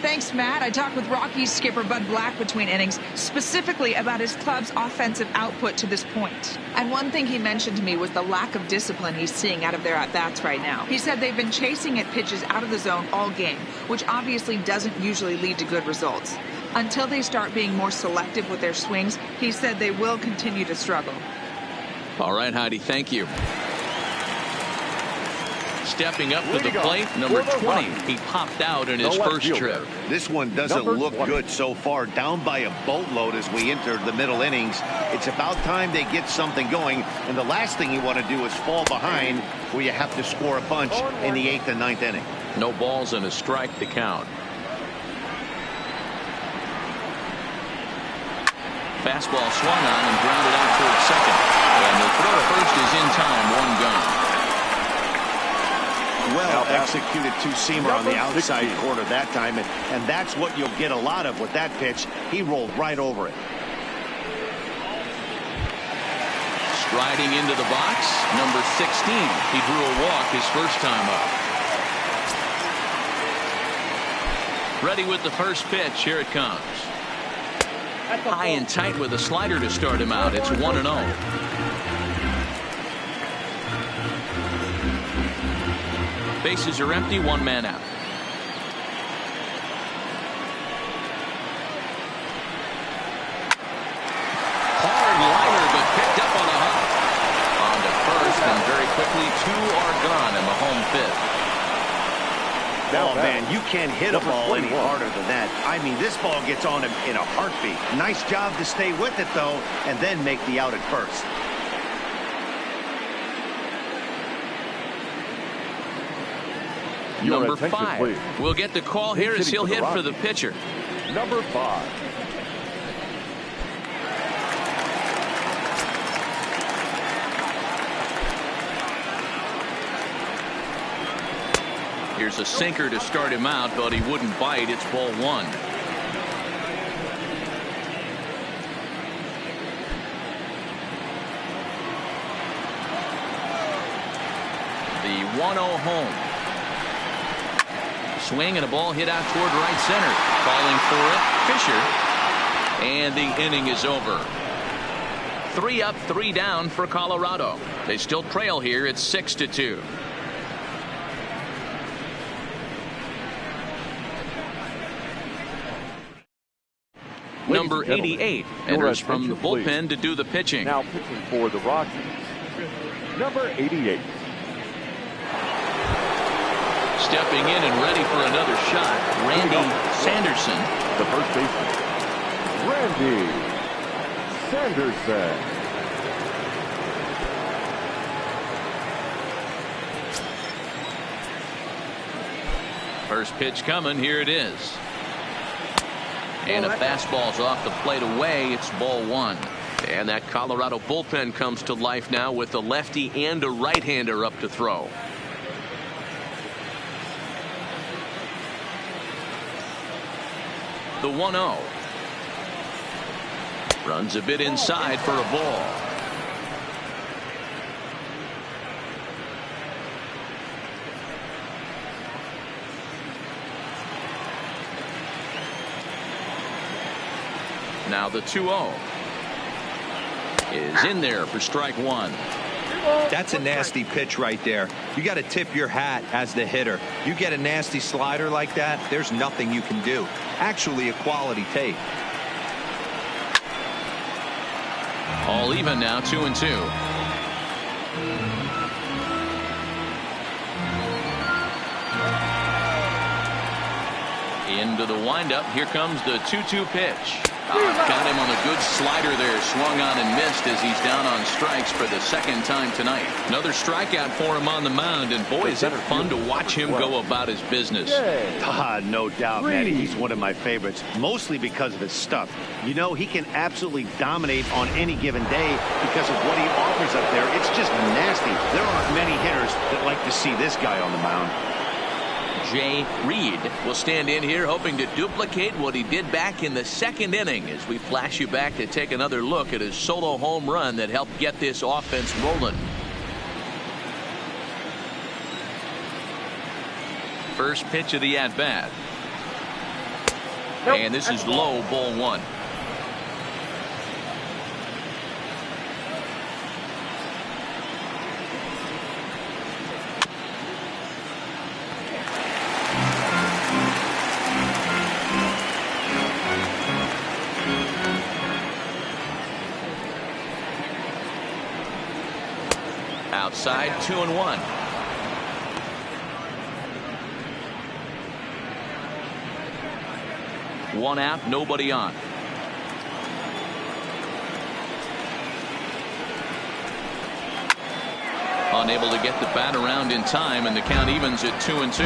Thanks, Matt. I talked with Rockies skipper Bud Black between innings, specifically about his club's offensive output to this point. And one thing he mentioned to me was the lack of discipline he's seeing out of their at-bats right now. He said they've been chasing at pitches out of the zone all game, which obviously doesn't usually lead to good results. Until they start being more selective with their swings, he said they will continue to struggle. All right, Heidi, thank you. Stepping up to the plate, number 20. He popped out in his first trip. This one doesn't look good so far. Down by a boatload as we enter the middle innings. It's about time they get something going. And the last thing you want to do is fall behind where you have to score a bunch in the 8th and 9th inning. No balls and a strike to count. Fastball swung on and grounded out towards second. And the throw to first is in time, 1 gone. Well executed two-seamer on the outside corner that time, and that's what you'll get a lot of with that pitch. He rolled right over it. Striding into the box, number 16. He drew a walk his first time up. Ready with the first pitch. Here it comes. High and tight with a slider to start him out. It's 1-0. Bases are empty, 1 man out. Hard liner, but picked up on a hop. On to first, and very quickly 2 are gone in the home fifth. Oh, man, you can't hit a ball any harder than that. I mean, this ball gets on him in a heartbeat. Nice job to stay with it, though, and then make the out at first. Number 5 will get the call here as he'll hit for the pitcher. Number 5. Here's a sinker to start him out, but he wouldn't bite. It's ball 1. The 1-0 home. Swing and a ball hit out toward right center. Calling for it, Fisher. And the inning is over. 3 up, 3 down for Colorado. They still trail here at 6-2. Number 88 enters from the bullpen to do the pitching. Now pitching for the Rockies, number 88. Stepping in and ready for another shot, Randy Sanderson. The first baseman, Randy Sanderson. First pitch coming. Here it is. And a fastball's off the plate away. It's ball 1. And that Colorado bullpen comes to life now with a lefty and a right-hander up to throw. The 1-0. Runs a bit inside for a ball. Now the 2-0 is in there for strike 1. That's a nasty pitch right there. You got to tip your hat as the hitter. You get a nasty slider like that, there's nothing you can do. Actually a quality take. All even now, 2-2. Into the windup. Here comes the 2-2 pitch. Got him on a good slider there. Swung on and missed as he's down on strikes for the second time tonight. Another strikeout for him on the mound. And boy, is it fun to watch him go about his business. No doubt, Matty. He's one of my favorites, mostly because of his stuff. You know, he can absolutely dominate on any given day because of what he offers up there. It's just nasty. There aren't many hitters that like to see this guy on the mound. Jay Reed will stand in here hoping to duplicate what he did back in the second inning as we flash you back to take another look at his solo home run that helped get this offense rolling. First pitch of the at-bat. Nope, And this is that's a ball. low, ball one. Outside, 2-1. One out, nobody on. Unable to get the bat around in time, and the count evens at 2-2.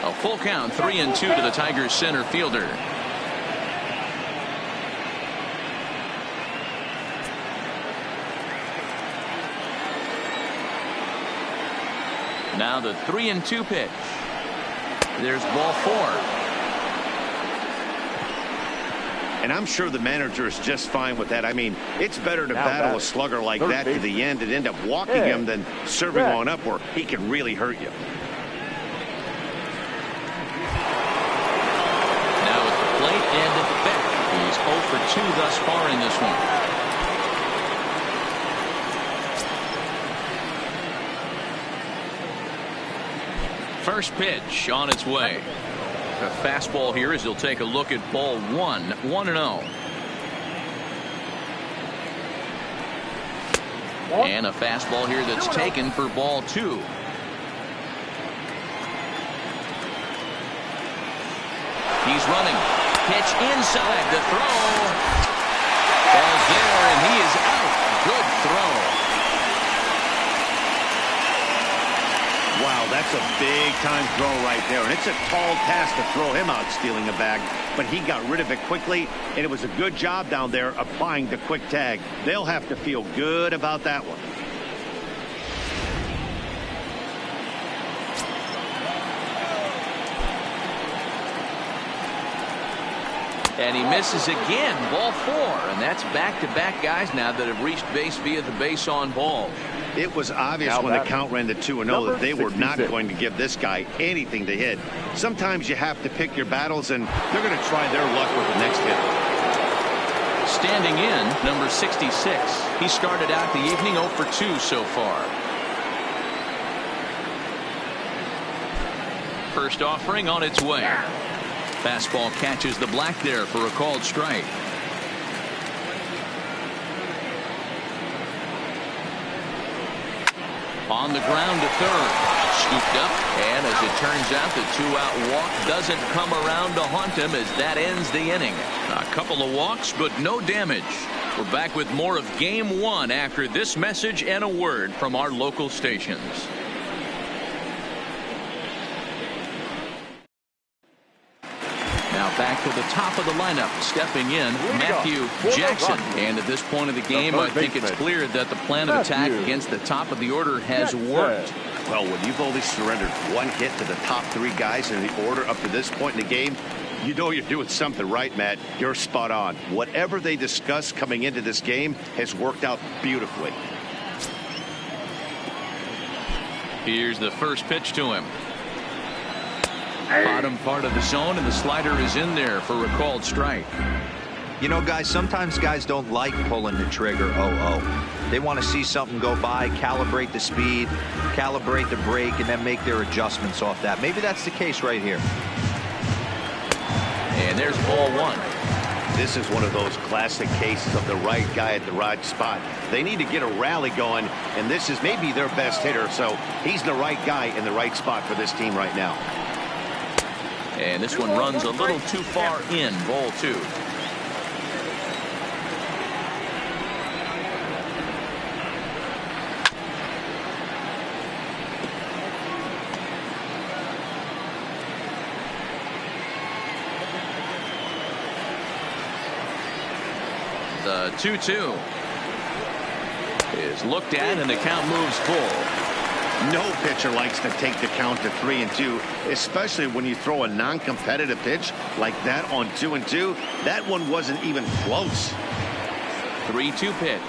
A full count, 3-2 to the Tigers center fielder. Now the 3-2 pitch. There's ball four. And I'm sure the manager is just fine with that. I mean, it's better to battle a slugger like that to the end and end up walking him than serving on up where he can really hurt you. Now at the plate and at the back. He's 0 for 2 thus far in this one. First pitch on its way. A fastball here as he'll take a look at ball one. 1-0. And a fastball here that's taken for ball two. He's running. Pitch inside. The throw. Ball's there and he is out. Good throw. Wow, that's a big-time throw right there. And it's a tall task to throw him out stealing a bag. But he got rid of it quickly, and it was a good job down there applying the quick tag. They'll have to feel good about that one. And he misses again. Ball four. And that's back-to-back guys now that have reached base via the base on ball. It was obvious when the count ran to 2-0 that they were not going to give this guy anything to hit. Sometimes you have to pick your battles, and they're going to try their luck with the next hitter. Standing in, number 66. He started out the evening 0 for 2 so far. First offering on its way. Fastball catches the black there for a called strike. On the ground to third. Scooped up, and as it turns out, the two-out walk doesn't come around to haunt him as that ends the inning. A couple of walks, but no damage. We're back with more of Game 1 after this message and a word from our local stations. Now back to the top of the lineup, stepping in, Matthew Jackson. And at this point of the game, I think it's clear that the plan of attack against the top of the order has worked. Well, when you've only surrendered one hit to the top three guys in the order up to this point in the game, you know you're doing something right, Matt. You're spot on. Whatever they discussed coming into this game has worked out beautifully. Here's the first pitch to him. Bottom part of the zone, and the slider is in there for a called strike. You know, guys, sometimes guys don't like pulling the trigger 0-0. They want to see something go by, calibrate the speed, calibrate the brake, and then make their adjustments off that. Maybe that's the case right here. And there's ball one. This is one of those classic cases of the right guy at the right spot. They need to get a rally going, and this is maybe their best hitter, so he's the right guy in the right spot for this team right now. And this one runs a little too far in. Ball two. The 2-2 is looked at, and the count moves full. No pitcher likes to take the count to 3-2, especially when you throw a non-competitive pitch like that on 2-2. That one wasn't even close. 3-2 pitch.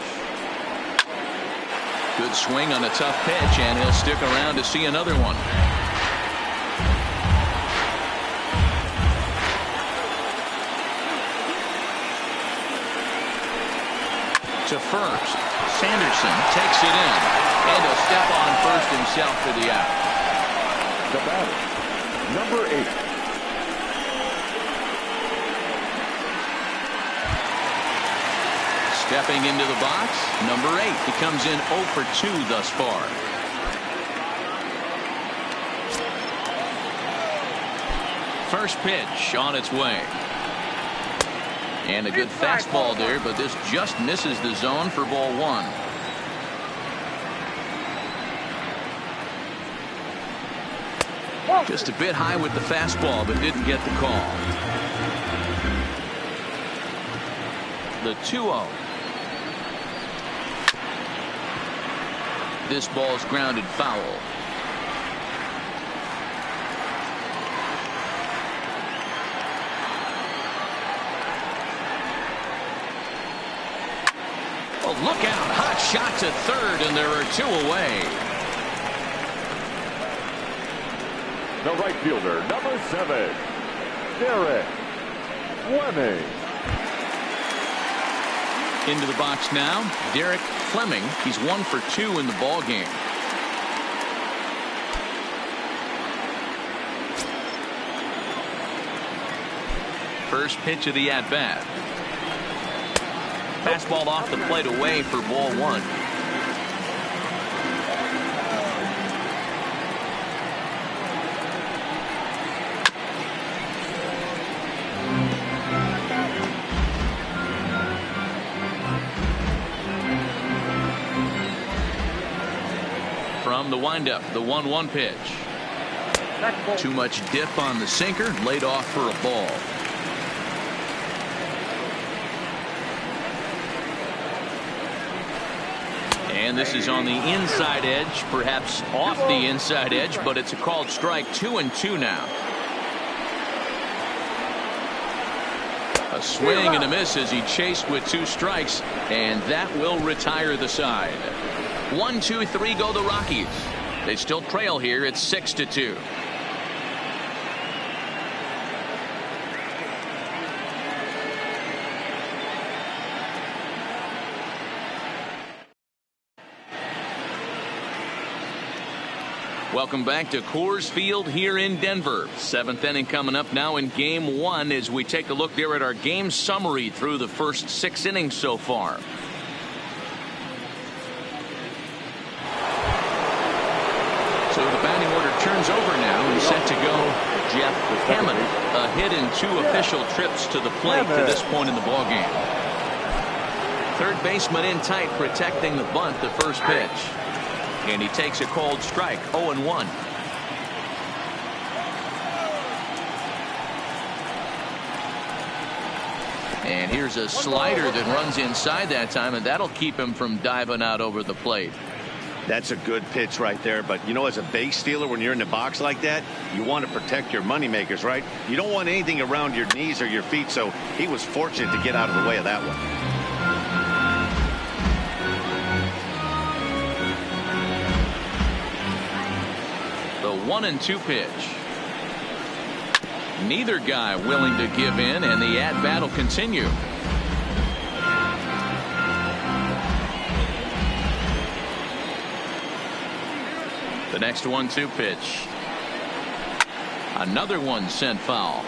Good swing on a tough pitch, and he'll stick around to see another one. To first. Sanderson takes it in, and he'll step on first himself for the out. The batter, number 8. Stepping into the box, number 8. He comes in 0 for 2 thus far. First pitch on its way. And a good fastball there, but this just misses the zone for ball 1. Just a bit high with the fastball, but didn't get the call. The 2-0. This ball's grounded foul. Oh, look out. Hot shot to third, and there are 2 away. The right fielder, number 7, Derek Fleming. Into the box now, Derek Fleming. He's 1 for 2 in the ball game. First pitch of the at-bat. Fastball off the plate away for ball 1. From the windup, the 1-1 pitch. Too much dip on the sinker, laid off for a ball. And this is on the inside edge, perhaps off the inside edge, but it's a called strike. 2-2 now. A swing and a miss as he chased with 2 strikes, and that will retire the side. 1, 2, 3 go the Rockies. They still trail here. It's 6-2. Welcome back to Coors Field here in Denver. 7th inning coming up now in game 1 as we take a look there at our game summary through the first 6 innings so far. So the batting order turns over now and set to go Jeff Hammond. A hit in 2 official trips to the plate to this point in the ballgame. Third baseman in tight, protecting the bunt, the first pitch. And he takes a called strike, 0-1. And here's a slider that runs inside that time, and that'll keep him from diving out over the plate. That's a good pitch right there. But, you know, as a base stealer, when you're in the box like that, you want to protect your moneymakers, right? You don't want anything around your knees or your feet, so he was fortunate to get out of the way of that one. The 1-2 pitch. Neither guy willing to give in, and the at-bat will continue. The next 1-2 pitch. Another one sent foul.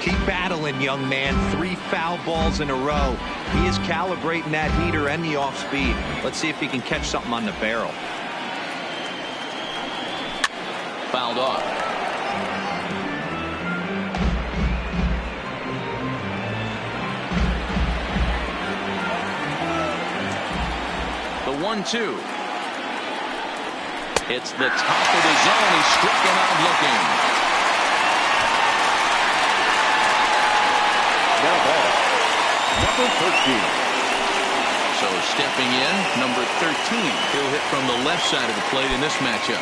Keep battling, young man. 3 foul balls in a row. He is calibrating that heater and the off speed. Let's see if he can catch something on the barrel. Fouled off. The 1-2. It's the top of the zone. He struck him out looking. Now ball, number 13. So stepping in, number 13. He'll hit from the left side of the plate in this matchup.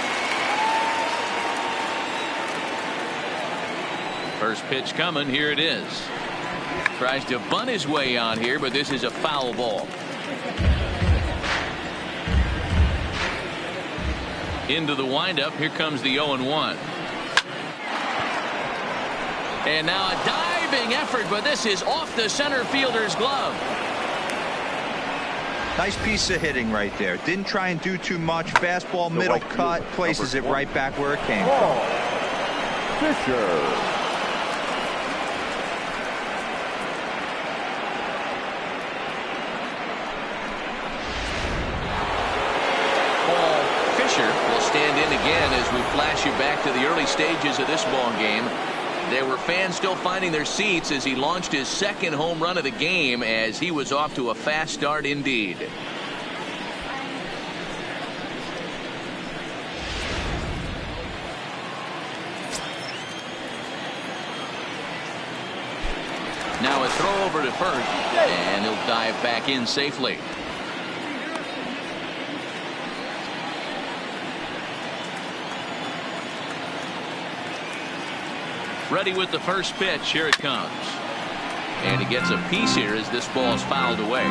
First pitch coming. Here it is. Tries to bunt his way on here, but this is a foul ball. Into the windup. Here comes the 0-1. And now a diving effort, but this is off the center fielder's glove. Nice piece of hitting right there. Didn't try and do too much. Fastball, middle cut, places it right back where it came from. Fisher. Will stand in again as we flash you back to the early stages of this ball game. There were fans still finding their seats as he launched his second home run of the game, as he was off to a fast start indeed. Now a throw over to first, and he'll dive back in safely. Ready with the first pitch. Here it comes. And he gets a piece here as this ball's fouled away.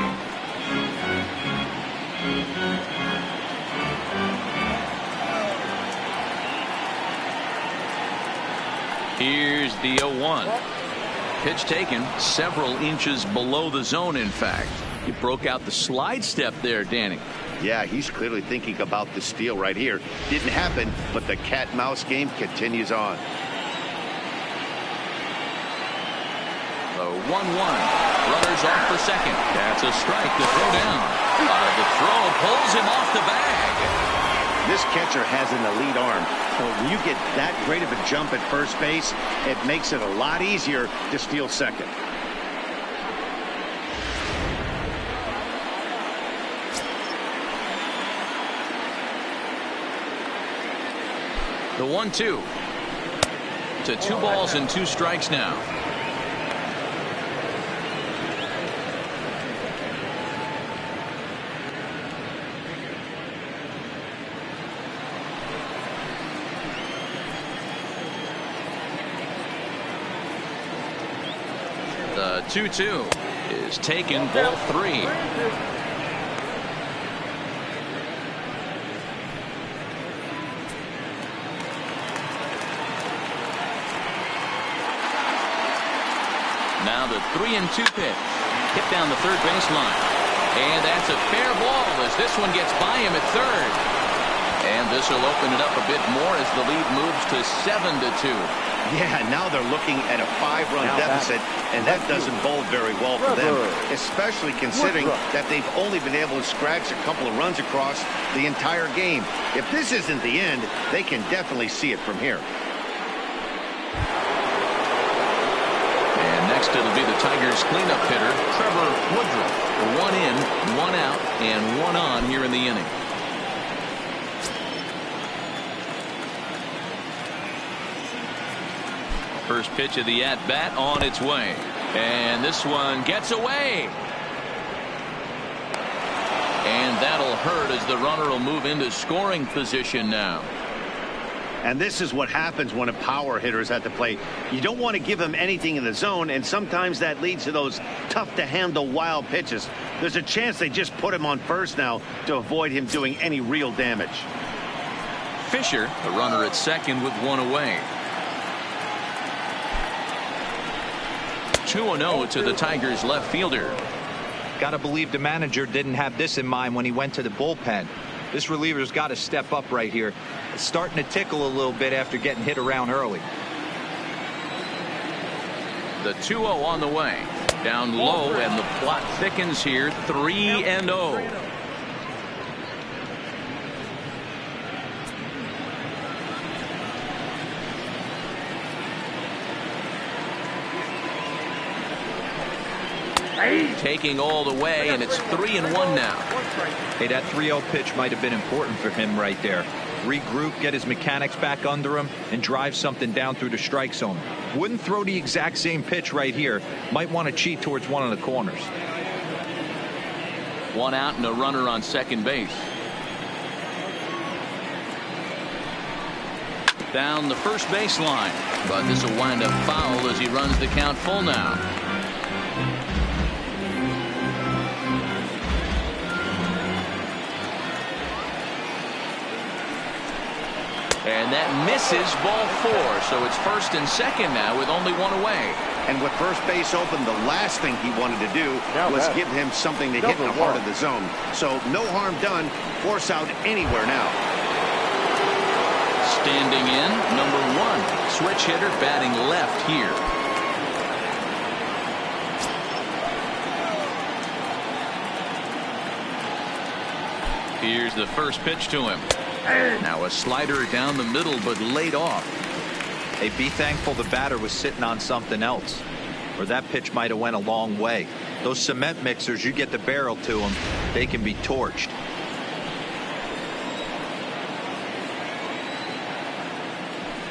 Here's the 0-1. Pitch taken several inches below the zone, in fact. He broke out the slide step there, Danny. Yeah, he's clearly thinking about the steal right here. Didn't happen, but the cat-mouse game continues on. The 1-1. Runners off for second. That's a strike to throw down. The throw pulls him off the bag. This catcher has an elite arm. So when you get that great of a jump at first base, it makes it a lot easier to steal second. The 1-2. To 2 balls and 2 strikes now. The 2-2 is taken, ball 3. Now the 3-2 pitch. Hit down the third baseline. And that's a fair ball as this one gets by him at third. And this will open it up a bit more as the lead moves to 7-2. Yeah, now they're looking at a 5-run deficit, and that doesn't bode very well for them, especially considering that they've only been able to scratch a couple of runs across the entire game. If this isn't the end, they can definitely see it from here. And next it'll be the Tigers cleanup hitter, Trevor Woodruff. 1 in, 1 out, and 1 on here in the inning. First pitch of the at-bat on its way. And this one gets away. And that'll hurt as the runner will move into scoring position now. And this is what happens when a power hitter is at the plate. You don't want to give him anything in the zone, and sometimes that leads to those tough-to-handle wild pitches. There's a chance they just put him on first now to avoid him doing any real damage. Fisher, the runner at second with 1 away. 2-0 to the Tigers left fielder. Gotta believe the manager didn't have this in mind when he went to the bullpen. This reliever's got to step up right here. It's starting to tickle a little bit after getting hit around early. The 2-0 on the way. Down low, and the plot thickens here. 3-0. Taking all the way, and it's 3-1 now. Hey, that 3-0 pitch might have been important for him right there. Regroup, get his mechanics back under him, and drive something down through the strike zone. Wouldn't throw the exact same pitch right here. Might want to cheat towards one of the corners. 1 out and a runner on second base. Down the first baseline, but this will wind up foul as he runs the count full now. And that misses ball 4. So it's first and second now with only one away. And with first base open, the last thing he wanted to do was give him something to hit in the heart of the zone. So no harm done. Force out anywhere now. Standing in, number 1. Switch hitter batting left here. Here's the first pitch to him. Now a slider down the middle, but laid off. Hey, be thankful the batter was sitting on something else, or that pitch might have went a long way. Those cement mixers, you get the barrel to them, they can be torched.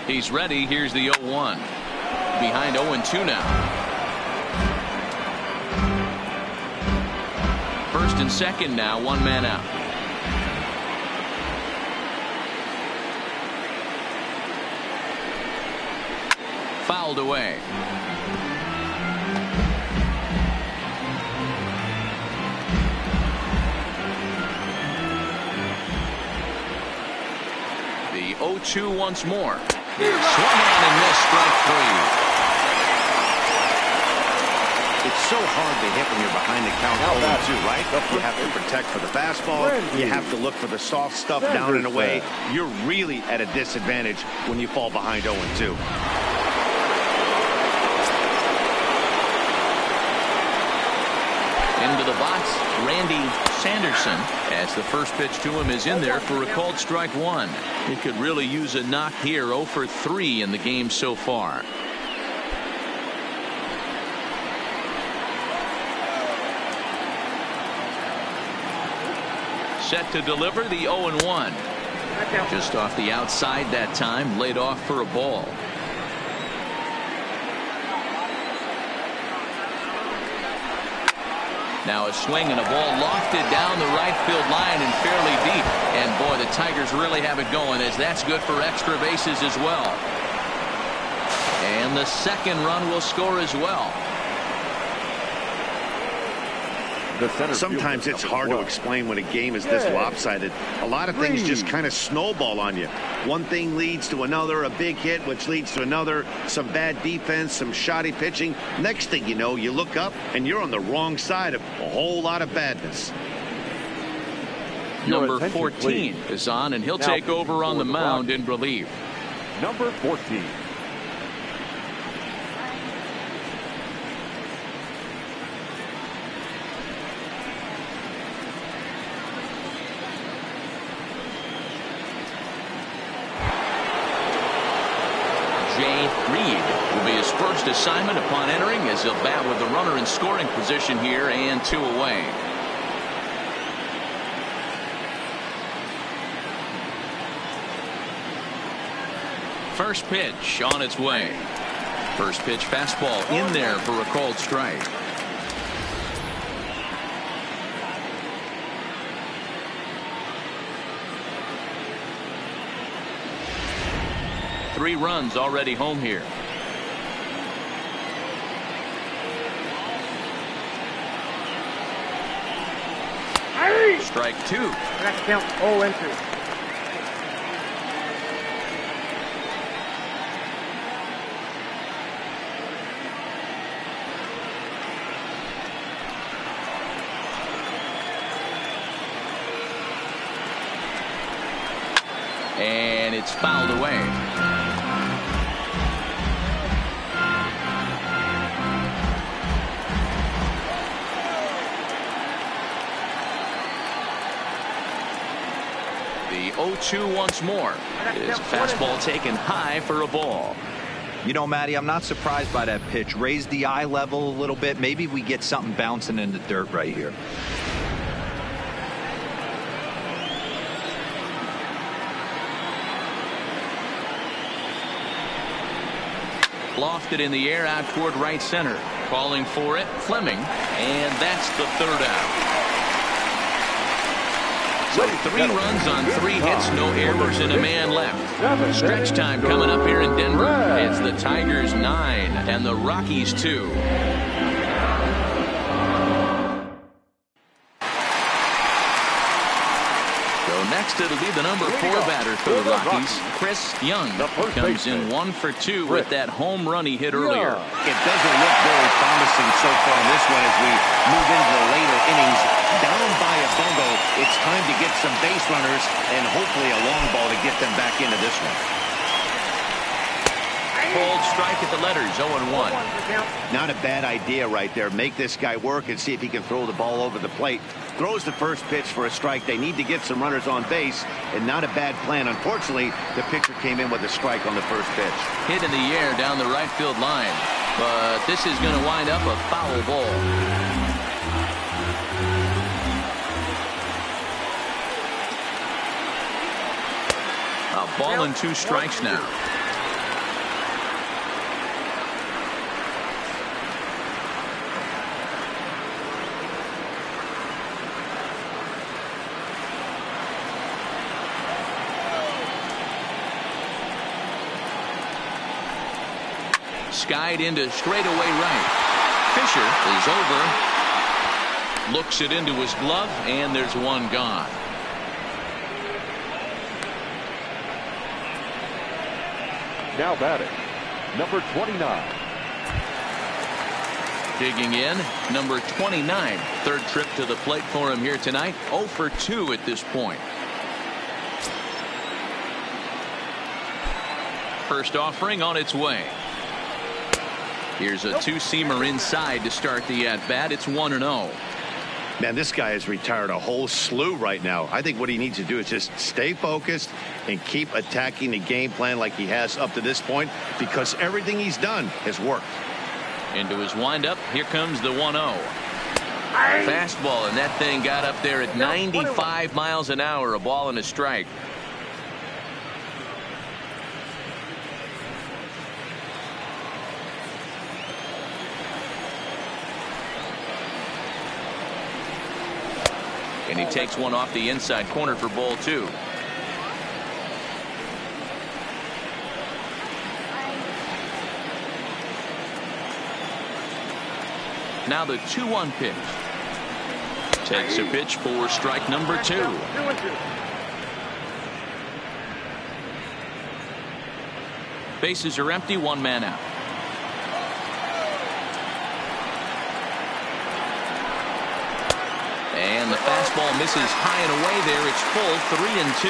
He's ready. Here's the 0-1. Behind 0-2 now. First and second now, one man out. Fouled away. The 0-2 once more. Swung on and missed, strike 3. It's so hard to hit when you're behind the count 0-2, right? You have to protect for the fastball. You have to look for the soft stuff down and away. You're really at a disadvantage when you fall behind 0-2. Into the box, Randy Sanderson, as the first pitch to him is in there for a called strike 1. He could really use a knock here. 0 for 3 in the game so far. Set to deliver the 0-1. Just off the outside that time, laid off for a ball. Now a swing and a ball lofted down the right field line and fairly deep. And boy, the Tigers really have it going, as that's good for extra bases as well. And the second run will score as well. Sometimes it's hard to explain when a game is this lopsided. A lot of things just kind of snowball on you. One thing leads to another, a big hit, which leads to another, some bad defense, some shoddy pitching. Next thing you know, you look up and you're on the wrong side of a whole lot of badness. Number 14 is on, and he'll take over on the mound in relief. Number 14. First assignment upon entering as he'll bat with the runner in scoring position here and 2 away. First pitch on its way. First pitch fastball in there for a called strike. Three runs already home here. Strike 2. That count 0-2. And it's fouled away. The 0-2 once more. His fastball taken high for a ball. You know, Matty, I'm not surprised by that pitch. Raise the eye level a little bit. Maybe we get something bouncing in the dirt right here. Lofted in the air out toward right center. Calling for it, Fleming. And that's the third out. So 3 runs on 3 hits, no errors, and a man left. Stretch time coming up here in Denver. It's the Tigers 9 and the Rockies 2. So Next, it'll be the number 4 batter for the Rockies, Chris Young. Comes in 1 for 2 with that home run he hit earlier. It doesn't look very promising so far in this one as we move into the later innings. Down by a bungo, it's time to get some base runners and hopefully a long ball to get them back into this one. Cold strike at the letters, 0-1. Not a bad idea right there. Make this guy work and see if he can throw the ball over the plate. Throws the first pitch for a strike. They need to get some runners on base, and not a bad plan. Unfortunately, the pitcher came in with a strike on the first pitch. Hit in the air down the right field line, but this is going to wind up a foul ball. A ball and 2 strikes now. Skied into straightaway right. Fisher is over. Looks it into his glove, and there's one gone. Now batting, number 29. Digging in, number 29. Third trip to the plate for him here tonight. 0 for 2 at this point. First offering on its way. Here's a 2-seamer inside to start the at-bat. It's 1-0. Man, this guy has retired a whole slew right now. I think what he needs to do is just stay focused and keep attacking the game plan like he has up to this point, because everything he's done has worked. Into his windup. Here comes the 1-0. Fastball, and that thing got up there at 95 miles an hour. A ball and a strike. And he takes one off the inside corner for ball 2. Now the 2-1 pitch. Takes a pitch for strike number 2. Bases are empty, 1 man out. And the fastball misses high and away there. It's full, 3-2.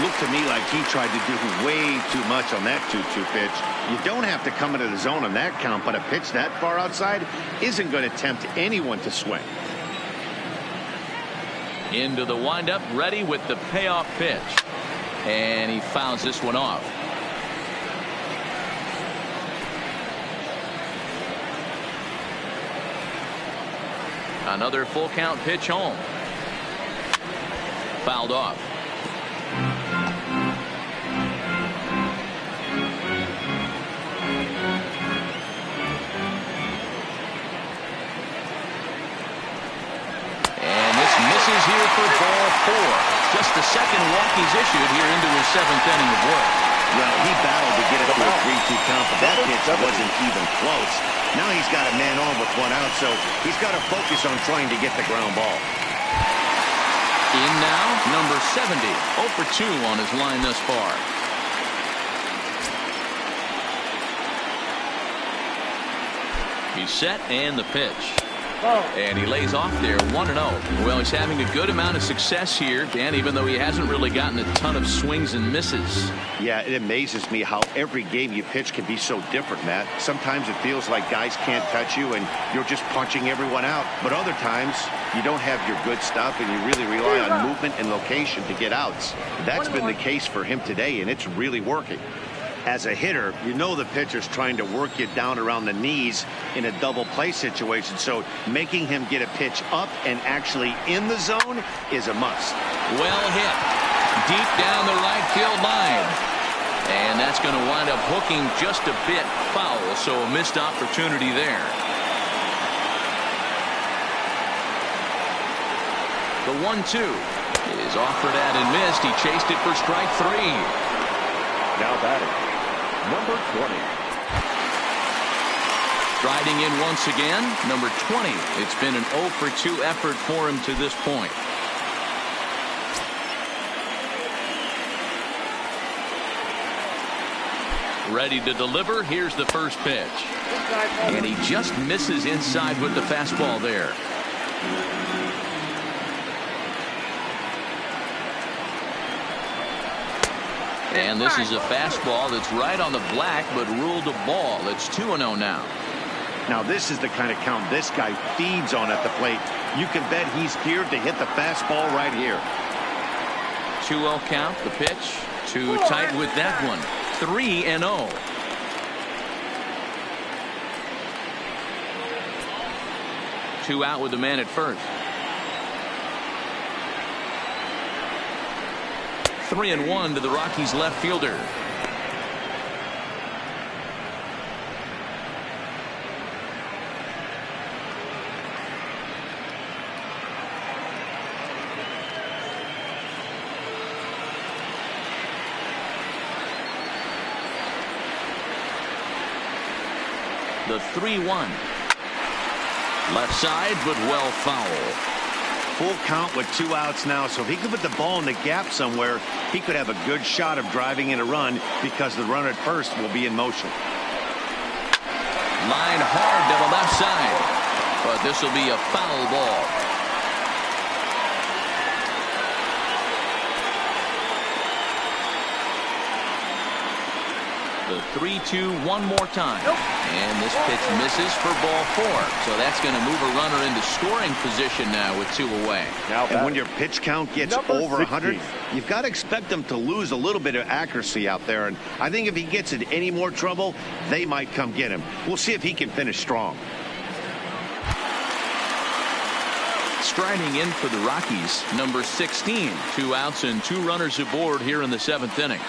Looked to me like he tried to do way too much on that 2-2 pitch. You don't have to come into the zone on that count, but a pitch that far outside isn't going to tempt anyone to swing. Into the windup, ready with the payoff pitch. And he fouls this one off. Another full count pitch home. Fouled off. And this misses here for ball 4. Just the second walk he's issued here into his 7th inning of work. Well, he battled to get it to a 3-2 count, but that pitch wasn't even close. Now he's got a man on with 1 out, so he's got to focus on trying to get the ground ball. In now, number 70. 0 for 2 on his line thus far. He's set, and the pitch. And he lays off there, 1-0. Well, he's having a good amount of success here, Dan, even though he hasn't really gotten a ton of swings and misses. Yeah, it amazes me how every game you pitch can be so different, Matt. Sometimes it feels like guys can't touch you and you're just punching everyone out. But other times, you don't have your good stuff and you really rely on movement and location to get outs. That's been the case for him today, and it's really working. As a hitter, you know the pitcher's trying to work you down around the knees in a double play situation, so making him get a pitch up and actually in the zone is a must. Well hit. Deep down the right field line. And that's going to wind up hooking just a bit foul, so a missed opportunity there. The 1-2 is offered at and missed. He chased it for strike 3. Now batting, number 20. Striding in once again, number 20. It's been an 0 for 2 effort for him to this point. Ready to deliver. Here's the first pitch. And he just misses inside with the fastball there. And this is a fastball that's right on the black, but ruled a ball. It's 2-0 now. Now this is the kind of count this guy feeds on at the plate. You can bet he's geared to hit the fastball right here. 2-0 count. The pitch. Too tight with that one. 3-0. Two out with the man at first. 3-1 to the Rockies left fielder. The 3-1. Left side, but well foul. Full count with 2 outs now, so if he could put the ball in the gap somewhere, he could have a good shot of driving in a run because the runner at first will be in motion. Line hard to the left side, but this will be a foul ball. The 3-2 one more time. And this pitch misses for ball 4. So that's going to move a runner into scoring position now with 2 away. And when your pitch count gets over 100, you've got to expect them to lose a little bit of accuracy out there. And I think if he gets in any more trouble, they might come get him. We'll see if he can finish strong. Striding in for the Rockies, number 16. 2 outs and 2 runners aboard here in the 7th inning.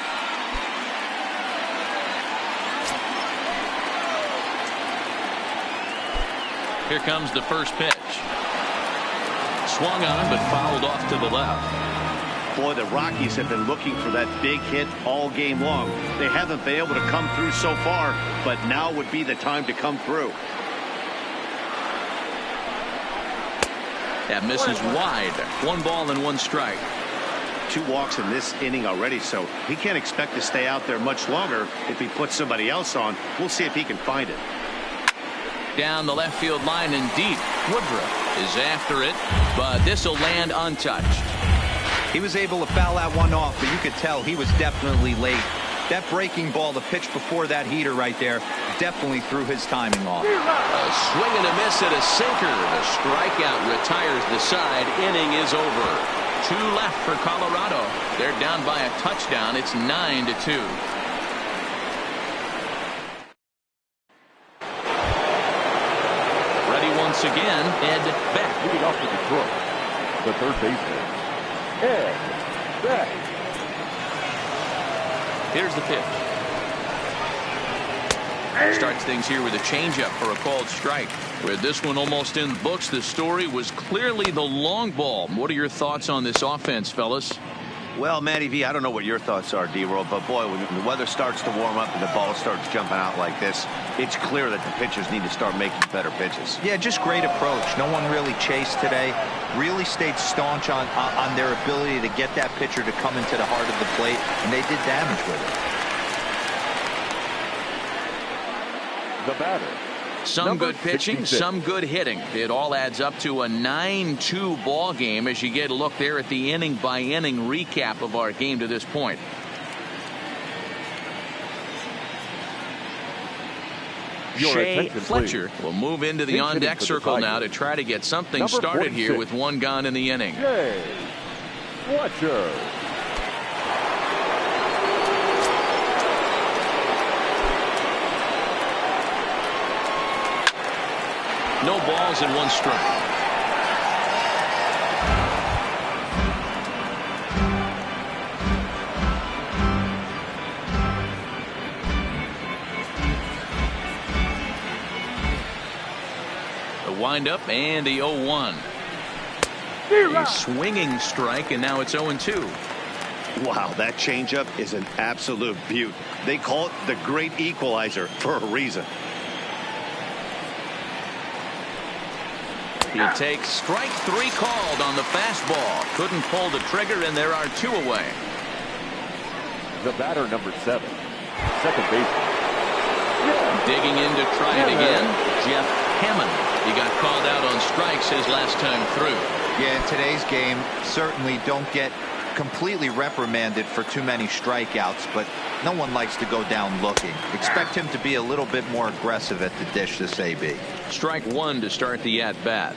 Here comes the first pitch. Swung on, but fouled off to the left. Boy, the Rockies have been looking for that big hit all game long. They haven't been able to come through so far, but now would be the time to come through. That misses wide. 1 ball and 1 strike. 2 walks in this inning already, so he can't expect to stay out there much longer if he puts somebody else on. We'll see if he can find it. Down the left field line and deep. Woodruff is after it, but this will land untouched. He was able to foul that one off, but you could tell he was definitely late. That breaking ball, the pitch before that heater right there, definitely threw his timing off. A swing and a miss at a sinker. The strikeout retires the side. Inning is over. 2 left for Colorado. They're down by a touchdown. It's 9-2. Once again, Ed Beck. Leading off for Detroit, the third baseman, Ed Beck. Here's the pitch. Starts things here with a changeup for a called strike. With this one almost in the books, the story was clearly the long ball. What are your thoughts on this offense, fellas? Well, Matty V, I don't know what your thoughts are, D-Roll, but boy, when the weather starts to warm up and the ball starts jumping out like this, it's clear that the pitchers need to start making better pitches. Yeah, just great approach. No one really chased today. Really stayed staunch on their ability to get that pitcher to come into the heart of the plate, and they did damage with it. The batter. Some good pitching, some good hitting. It all adds up to a 9-2 ball game as you get a look there at the inning by inning recap of our game to this point. Shea Fletcher will move into the on-deck circle now to try to get something started here with 1 gone in the inning. Shea Fletcher. No balls and 1 strike. The windup and the 0-1. A swinging strike, and now it's 0-2. Wow, that changeup is an absolute beaut. They call it the great equalizer for a reason. He takes strike 3 called on the fastball. Couldn't pull the trigger, and there are 2 away. The batter, number 7, second baseman, Digging in to try it again, Jeff Hammond. He got called out on strikes his last time through. Yeah, in today's game, certainly don't get completely reprimanded for too many strikeouts, but no one likes to go down looking. Expect him to be a little bit more aggressive at the dish this AB. Strike one to start the at-bat.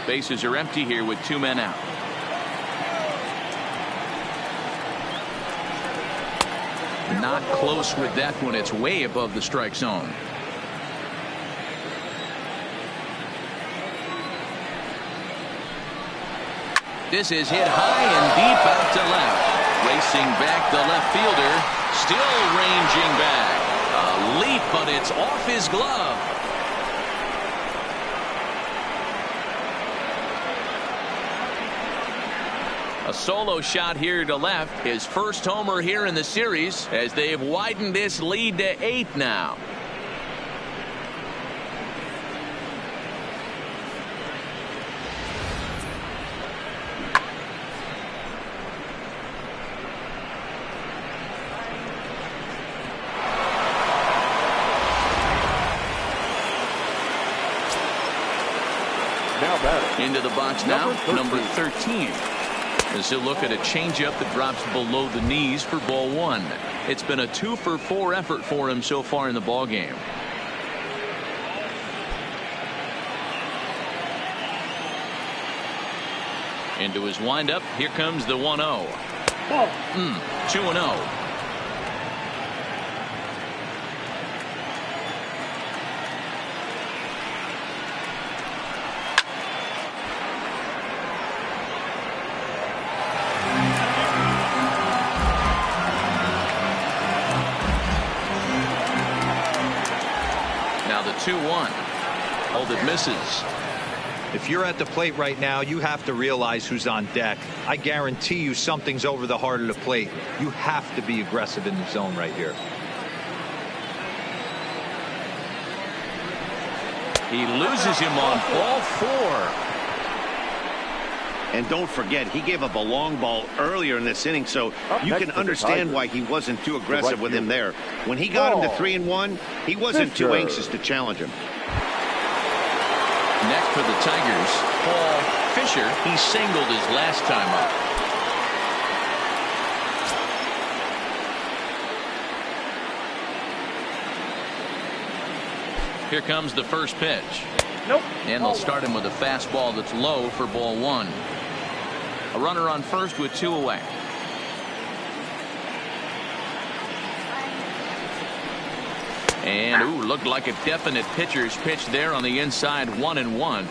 Bases are empty here with 2 men out. Not close with that one. It's way above the strike zone. This is hit high and deep out to left. Racing back the left fielder. Still ranging back. A leap, but it's off his glove. A solo shot here to left. His first homer here in the series as they've widened this lead to 8 now. Into the box now, number 13. As he'll look at a changeup that drops below the knees for ball 1. It's been a 2-for-4 effort for him so far in the ball game. Into his windup. Here comes the 1-0. 2-0. Now the 2-1. Hold it, misses. If you're at the plate right now, you have to realize who's on deck. I guarantee you something's over the heart of the plate. You have to be aggressive in the zone right here. He loses him on ball 4. And don't forget, he gave up a long ball earlier in this inning, so you can understand why he wasn't too aggressive with him there. When he got him to 3-1, he wasn't too anxious to challenge him. Next for the Tigers, Paul Fisher. He singled his last time up. Here comes the first pitch. Nope. And they'll start him with a fastball that's low for ball 1. A runner on first with 2 away. And ooh, looked like a definite pitcher's pitch there on the inside. 1-1.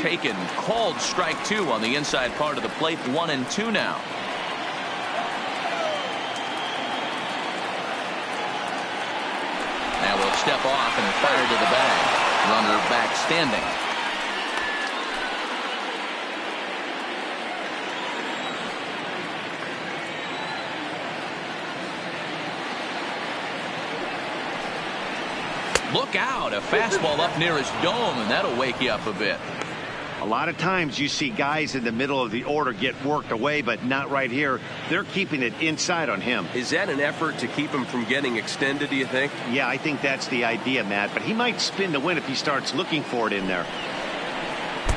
Taken, called strike 2 on the inside part of the plate. 1-2 now. Now we'll step off and fire to the bag. Runner back standing. Look out, a fastball up near his dome, and that'll wake you up a bit. A lot of times you see guys in the middle of the order get worked away, but not right here. They're keeping it inside on him. Is that an effort to keep him from getting extended, do you think? Yeah, I think that's the idea, Matt, but he might spin to win if he starts looking for it in there.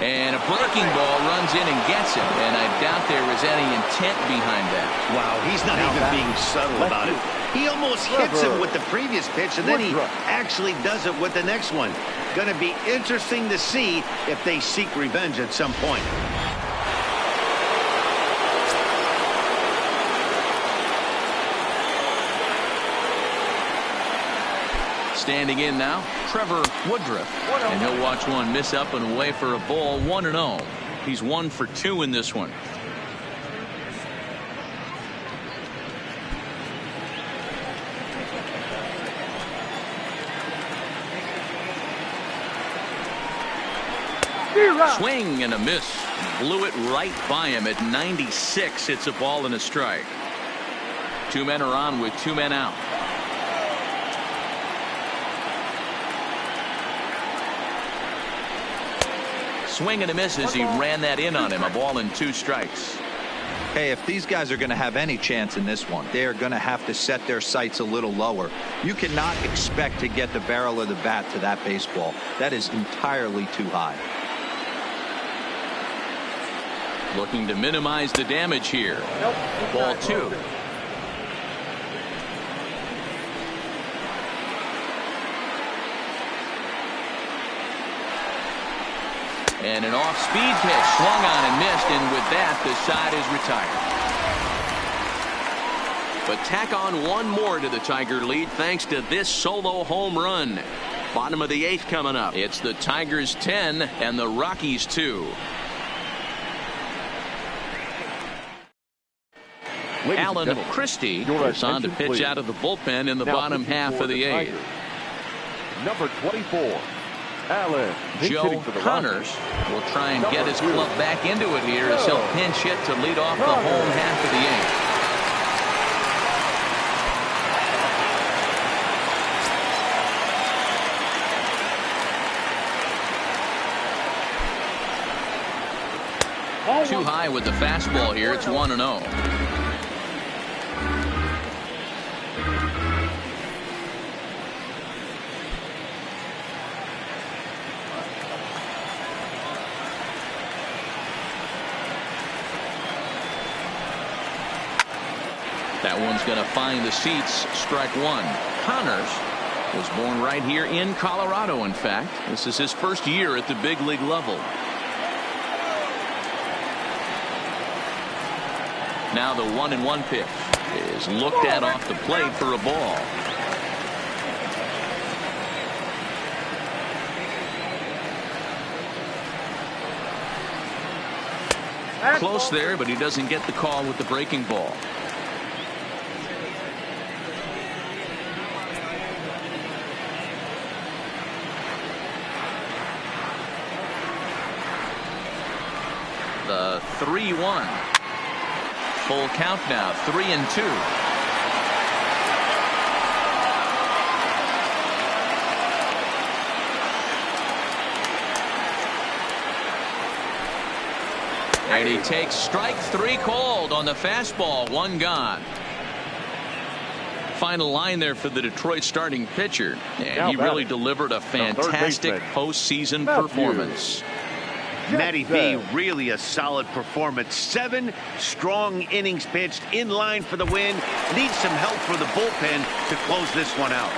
And a breaking ball runs in and gets him, and I doubt there was any intent behind that. Wow, he's not even being subtle about it. He almost hits him with the previous pitch, and then he actually does it with the next one. Going to be interesting to see if they seek revenge at some point. Standing in now, Trevor Woodruff. And he'll watch one miss up and away for a ball. 1-0. He's 1 for 2 in this one. Swing and a miss. Blew it right by him at 96. It's a ball and a strike. 2 men are on with 2 men out. Swing and a miss as he ran that in on him. A ball and 2 strikes. Hey, if these guys are going to have any chance in this one, they are going to have to set their sights a little lower. You cannot expect to get the barrel of the bat to that baseball. That is entirely too high. Looking to minimize the damage here. Ball 2. And an off-speed pitch swung on and missed, and with that the side is retired. But tack on one more to the Tiger lead thanks to this solo home run. Bottom of the 8th coming up. It's the Tigers 10 and the Rockies 2. Alan Christie is on to pitch out of the bullpen in the bottom half of the 8th. Number 24. Alan. Joe Connors will try and get his club back into it here as he'll pinch hit to lead off the home half of the 8th. Too high with the fastball here. It's 1-0. That one's going to find the seats. Strike 1. Connors was born right here in Colorado. In fact, this is his first year at the big league level. Now the 1-1 pitch is looked at off the plate for a ball. Close there, but he doesn't get the call with the breaking ball. The 3-1. Full count now. 3-2. And he takes strike 3 called on the fastball. 1 gone. Final line there for the Detroit starting pitcher. And he really delivered a fantastic postseason performance. Matty V, really a solid performance. 7 strong innings pitched, in line for the win. Needs some help for the bullpen to close this one out.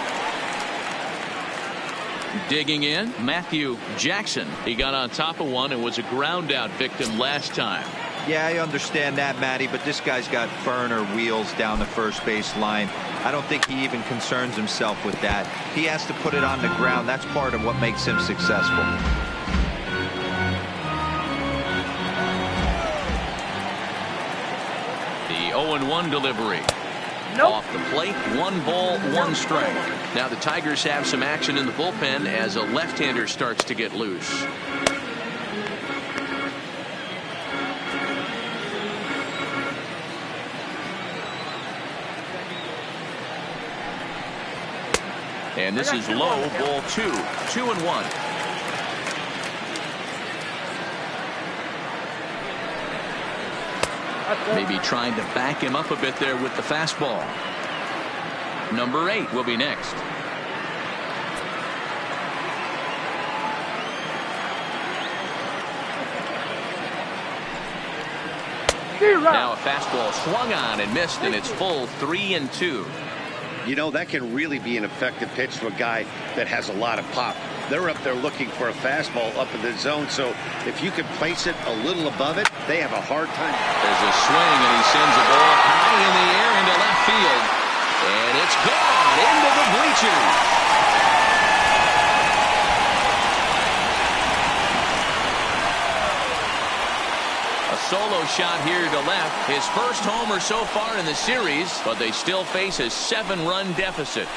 Digging in, Matthew Jackson. He got on top of one and was a ground out victim last time. Yeah, I understand that, Matty, but this guy's got fern or wheels down the first base line. I don't think he even concerns himself with that. He has to put it on the ground. That's part of what makes him successful. The 0-1 delivery. Off the plate, 1 ball, 1 strike. Now the Tigers have some action in the bullpen as a left-hander starts to get loose. And this is low, ball 2. 2-1. Maybe trying to back him up a bit there with the fastball. Number 8 will be next. Now a fastball swung on and missed, and it's full 3-2. You know, that can really be an effective pitch to a guy that has a lot of pop. They're up there looking for a fastball up in the zone, so if you can place it a little above it, they have a hard time. There's a swing, and he sends a ball high in the air into left field. And it's gone into the bleachers. A solo shot here to left. His first homer so far in the series, but they still face a 7-run deficit.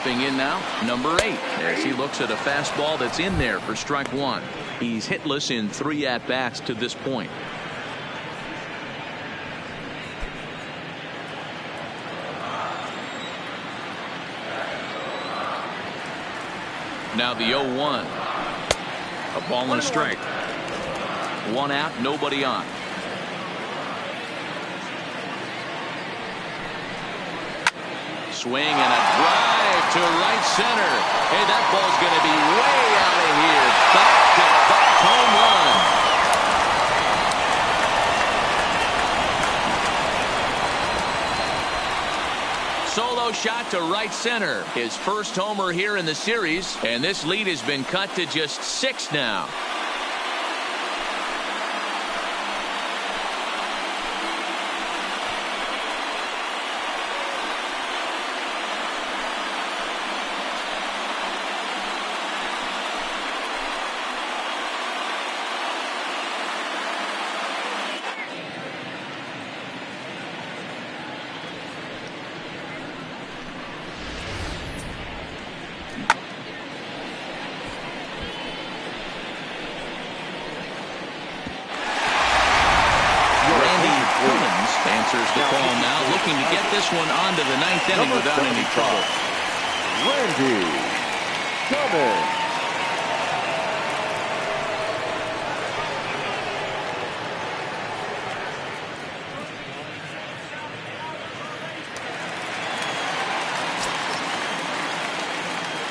Stepping in now, number 8, as he looks at a fastball that's in there for strike 1. He's hitless in 3 at-bats to this point. Now the 0-1. A ball and a strike. 1 out, nobody on. Swing and a drive to right center. Hey, that ball's going to be way out of here. Back-to-back home run. Solo shot to right center. His first homer here in the series, and this lead has been cut to just 6 now. Answers the call now, looking to get this one onto the 9th inning without any trouble. Randy Cummins.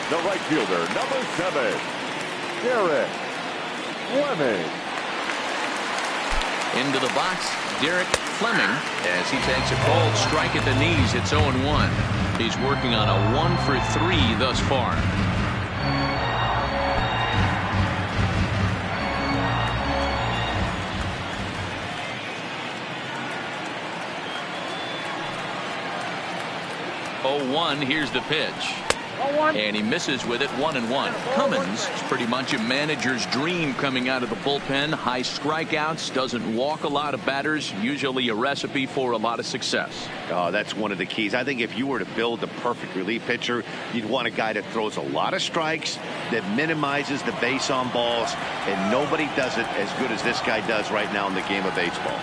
The right fielder, number 7, Derek Fleming. Into the box, Derek Fleming, as he takes a cold strike at the knees. It's 0-1. He's working on a 1-for-3 thus far. Here's the pitch. And he misses with it, 1-1. Cummins is pretty much a manager's dream coming out of the bullpen. High strikeouts, doesn't walk a lot of batters, usually a recipe for a lot of success. Oh, that's one of the keys. I think if you were to build the perfect relief pitcher, you'd want a guy that throws a lot of strikes, that minimizes the base on balls, and nobody does it as good as this guy does right now in the game of baseball.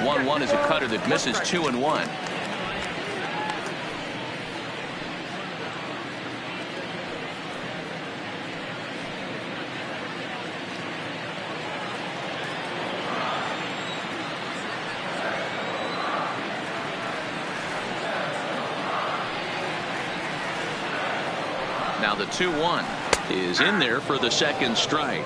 1-1 is a cutter that misses 2-1. Now the 2-1 is in there for the second strike.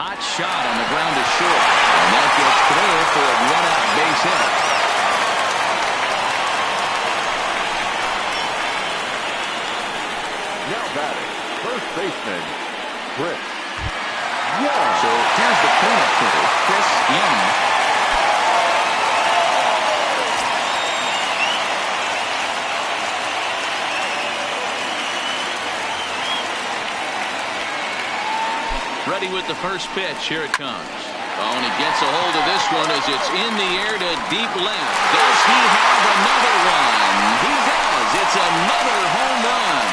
Hot shot on the ground to short, and that gets through for a run-out base hit. Now batting, first baseman, Chris Young. So here's the cleanup hitter, Chris Young. Ready with the first pitch. Here it comes. Oh, and he gets a hold of this one as it's in the air to deep left. Does he have another one? He does. It's another home run.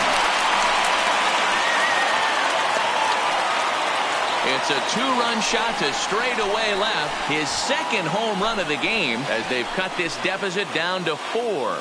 It's a 2-run shot to straightaway left. His second home run of the game as they've cut this deficit down to 4.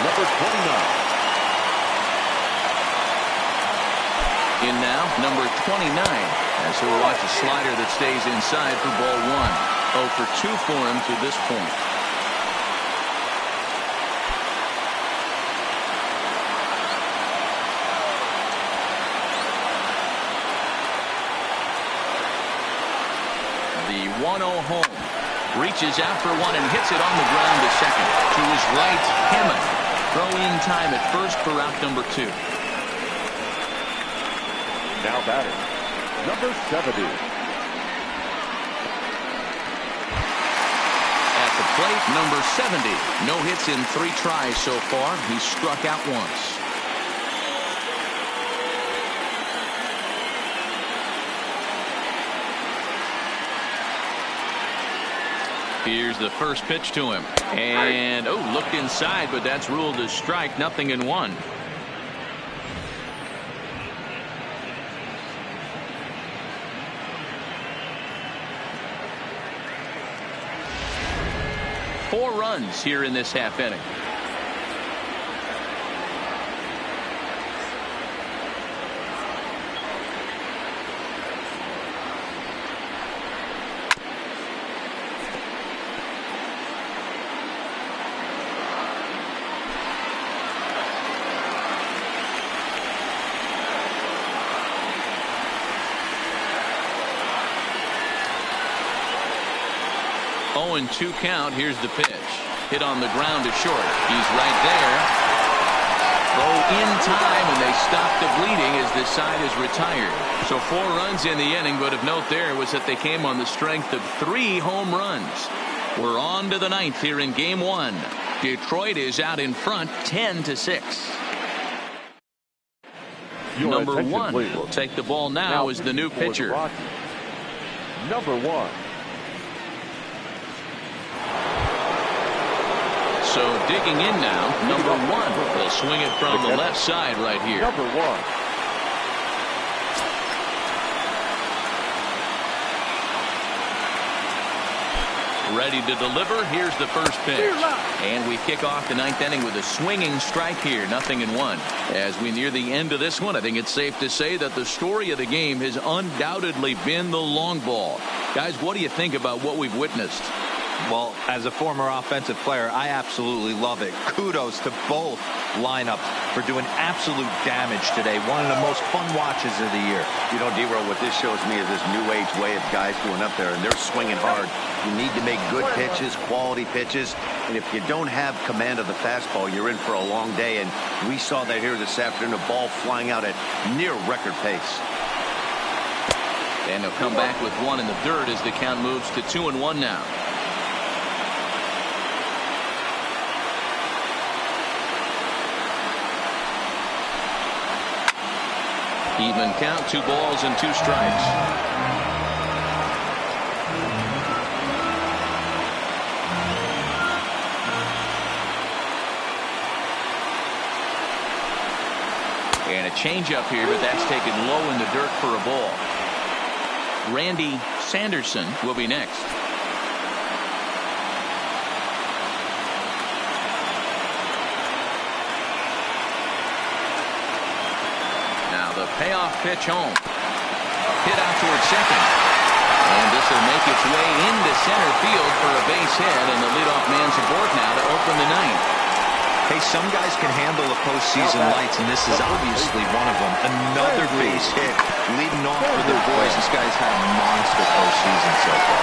Number 29. In now, number 29, as he'll watch a slider that stays inside for ball 1. 0 for 2 for him to this point. 1-0 home. Reaches out for one and hits it on the ground to second. To his right, Hammond. Throw in time at first for out number 2. Now batting, number 70. At the plate, number 70. No hits in 3 tries so far. He's struck out once. Here's the first pitch to him. And, looked inside, but that's ruled a strike. 0-1. Four runs here in this half inning. Oh, and 2 count. Here's the pitch. Hit on the ground to short. He's right there. Throw in time, and they stop the bleeding as this side is retired. So 4 runs in the inning, but of note there was that they came on the strength of 3 home runs. We're on to the 9th here in Game 1. Detroit is out in front 10-6. Number 1 will take the ball now as the new pitcher. Number 1. So digging in now, number 1 will swing it from the left side right here. Number 1. Ready to deliver. Here's the first pitch. And we kick off the 9th inning with a swinging strike here. 0-1. As we near the end of this one, I think it's safe to say that the story of the game has undoubtedly been the long ball. Guys, what do you think about what we've witnessed? Well, as a former offensive player, I absolutely love it. Kudos to both lineups for doing absolute damage today. One of the most fun watches of the year. You know, D-Roll, what this shows me is this new age way of guys going up there, and they're swinging hard. You need to make good pitches, quality pitches, and if you don't have command of the fastball, you're in for a long day, and we saw that here this afternoon, a ball flying out at near record pace. And they'll come back with one in the dirt as the count moves to 2-1 now. Even count, 2 balls and 2 strikes. And a changeup here, but that's taken low in the dirt for a ball. Randy Sanderson will be next. The payoff pitch home. Hit out towards second. And this will make its way into center field for a base hit, and the leadoff man's aboard now to open the 9th. Hey, some guys can handle the postseason lights, and this is obviously one of them. Another base hit leading off for the boys. This guy's had a monster postseason so far.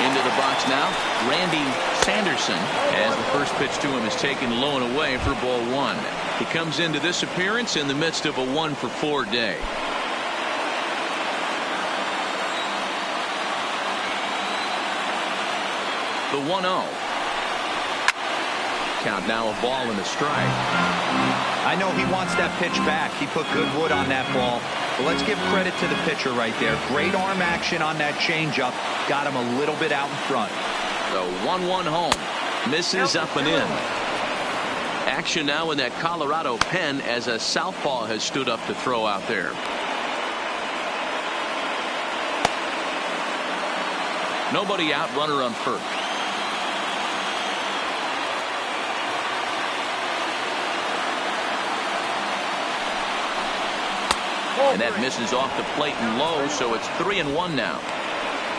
Into the box now, Randy Sanderson, as the first pitch to him is taken low and away for ball 1. He comes into this appearance in the midst of a 1-for-4 day. The 1-0. Count now a ball and a strike. I know he wants that pitch back. He put good wood on that ball. But let's give credit to the pitcher right there. Great arm action on that changeup. Got him a little bit out in front. The 1-1 home. Misses up and in. Action now in that Colorado pen as a southpaw has stood up to throw out there. Nobody out, runner on first. And that misses off the plate and low, so it's 3-1 now.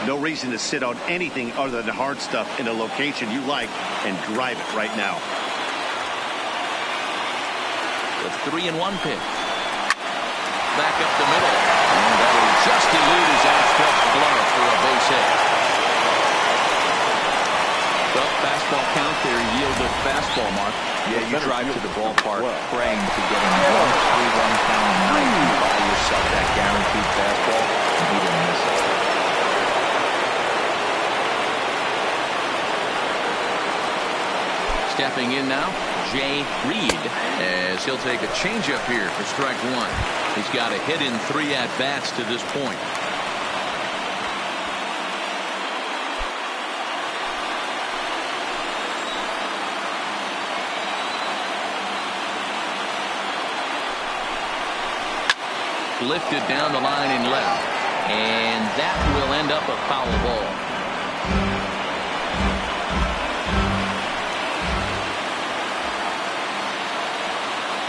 No reason to sit on anything other than hard stuff in a location you like and drive it right now. The 3-1 pitch. Back up the middle. And that will just elude his outstretched glove for a base hit. Well, fastball count there yielded fastball, Mark. Yeah, you drive to the ballpark praying to get a 3-1 count a night. You buy yourself that guaranteed fastball, and he didn't miss it. Stepping in now, Jay Reed, as he'll take a changeup here for strike one. He's got a hit in 3 at-bats to this point. Lifted down the line in left, and that will end up a foul ball.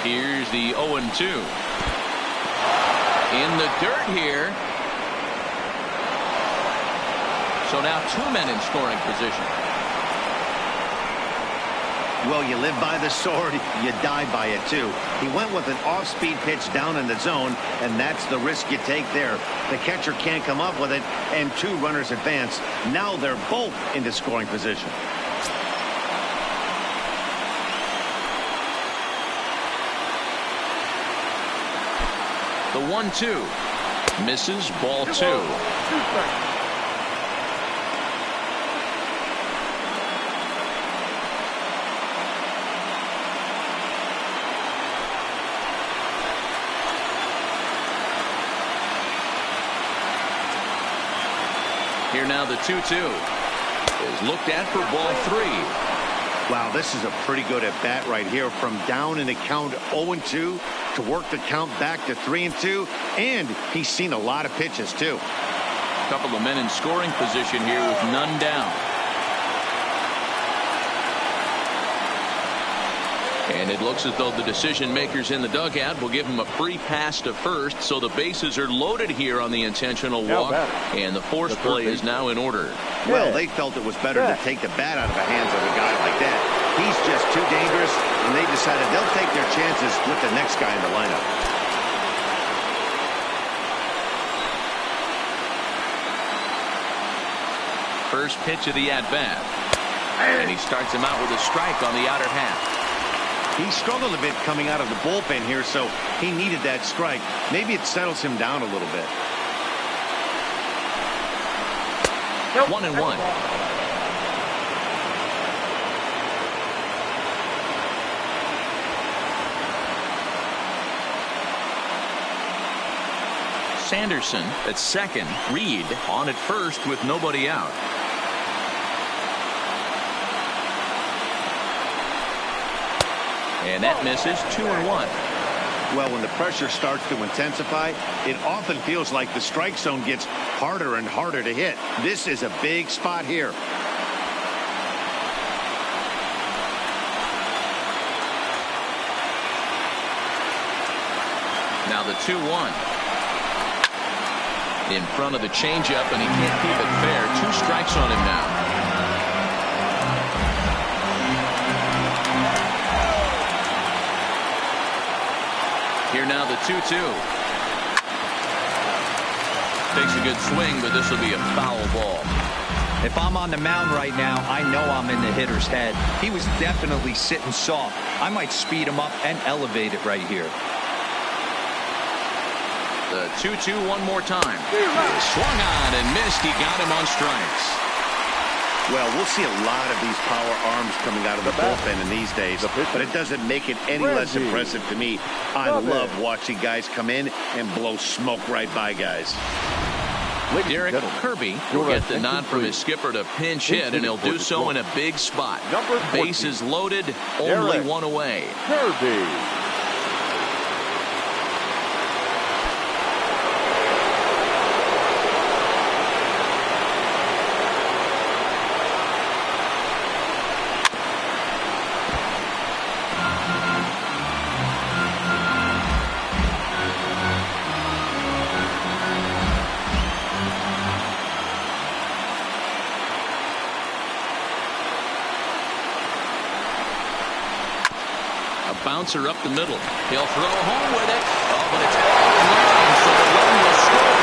Here's the 0-2. In the dirt here. So now 2 men in scoring position. Well, you live by the sword, you die by it too. He went with an off-speed pitch down in the zone, and that's the risk you take there. The catcher can't come up with it, and 2 runners advance. Now they're both into scoring position. The 1-2 misses, ball 2. Here now the 2-2 is looked at for ball 3. Wow, this is a pretty good at bat right here, from down in the count 0-2 to work the count back to 3-2, and he's seen a lot of pitches too. A couple of men in scoring position here with none down. And it looks as though the decision makers in the dugout will give him a free pass to first, so the bases are loaded here on the intentional walk, and the force play is now in order. Well, they felt it was better to take the bat out of the hands of a guy like that. He's just too dangerous, and they decided they'll take their chances with the next guy in the lineup. First pitch of the at-bat, and he starts him out with a strike on the outer half. He struggled a bit coming out of the bullpen here, so he needed that strike. Maybe it settles him down a little bit. 1-1. Sanderson at second. Reed on at first with nobody out. And that misses. 2-1. Well, when the pressure starts to intensify, it often feels like the strike zone gets harder and harder to hit. This is a big spot here. Now the 2-1. In front of the changeup, and he can't keep it fair. 2 strikes on him now. Here now the 2-2. Takes a good swing, but this will be a foul ball. If I'm on the mound right now, I know I'm in the hitter's head. He was definitely sitting soft. I might speed him up and elevate it right here. The 2-2 one more time. Swung on and missed. He got him on strikes. Well, we'll see a lot of these power arms coming out of the bullpen in these days, but it doesn't make it any less impressive to me. I love watching guys come in and blow smoke right by guys. Derek Kirby will get the nod from his skipper to pinch hit, and he'll do so in a big spot. Bases loaded, only one away. Kirby. bouncer up the middle. He'll throw home with it. Oh, but it's all in line, so the run will score.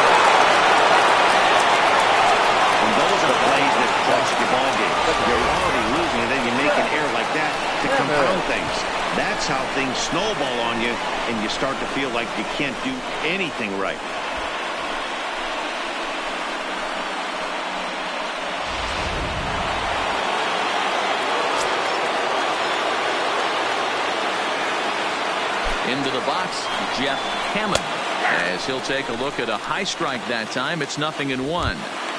And those are plays that cost you ball game. You're already losing, and then you make an error like that to compound things. That's how things snowball on you, and you start to feel like you can't do anything right. Into the box, Jeff Hammond, as he'll take a look at a high strike that time. It's 0-1.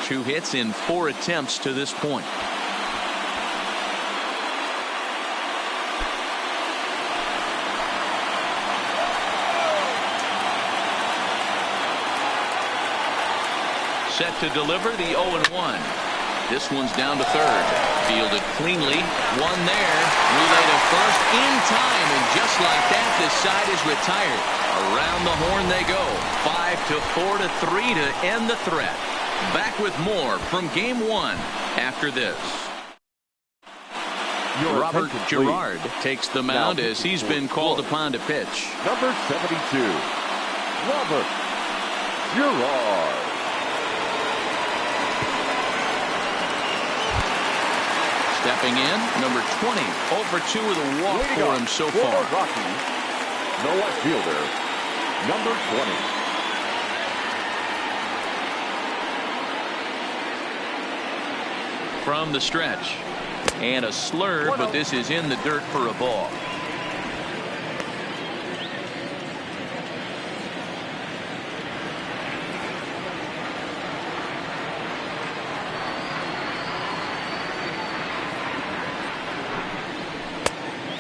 2 hits in 4 attempts to this point. Set to deliver the 0-1. This one's down to third. Fielded cleanly. One there. Relay to first in time. And just like that, this side is retired. Around the horn they go. 5-4 to 3 to end the threat. Back with more from Game 1 after this. Robert Girard takes the mound as he's been called upon to pitch. Number 72, Robert Girard. Stepping in, number 20, 0 for 2 with a walk for him so far. Rocky, the left fielder, number 20. From the stretch. And a slur, but this is in the dirt for a ball.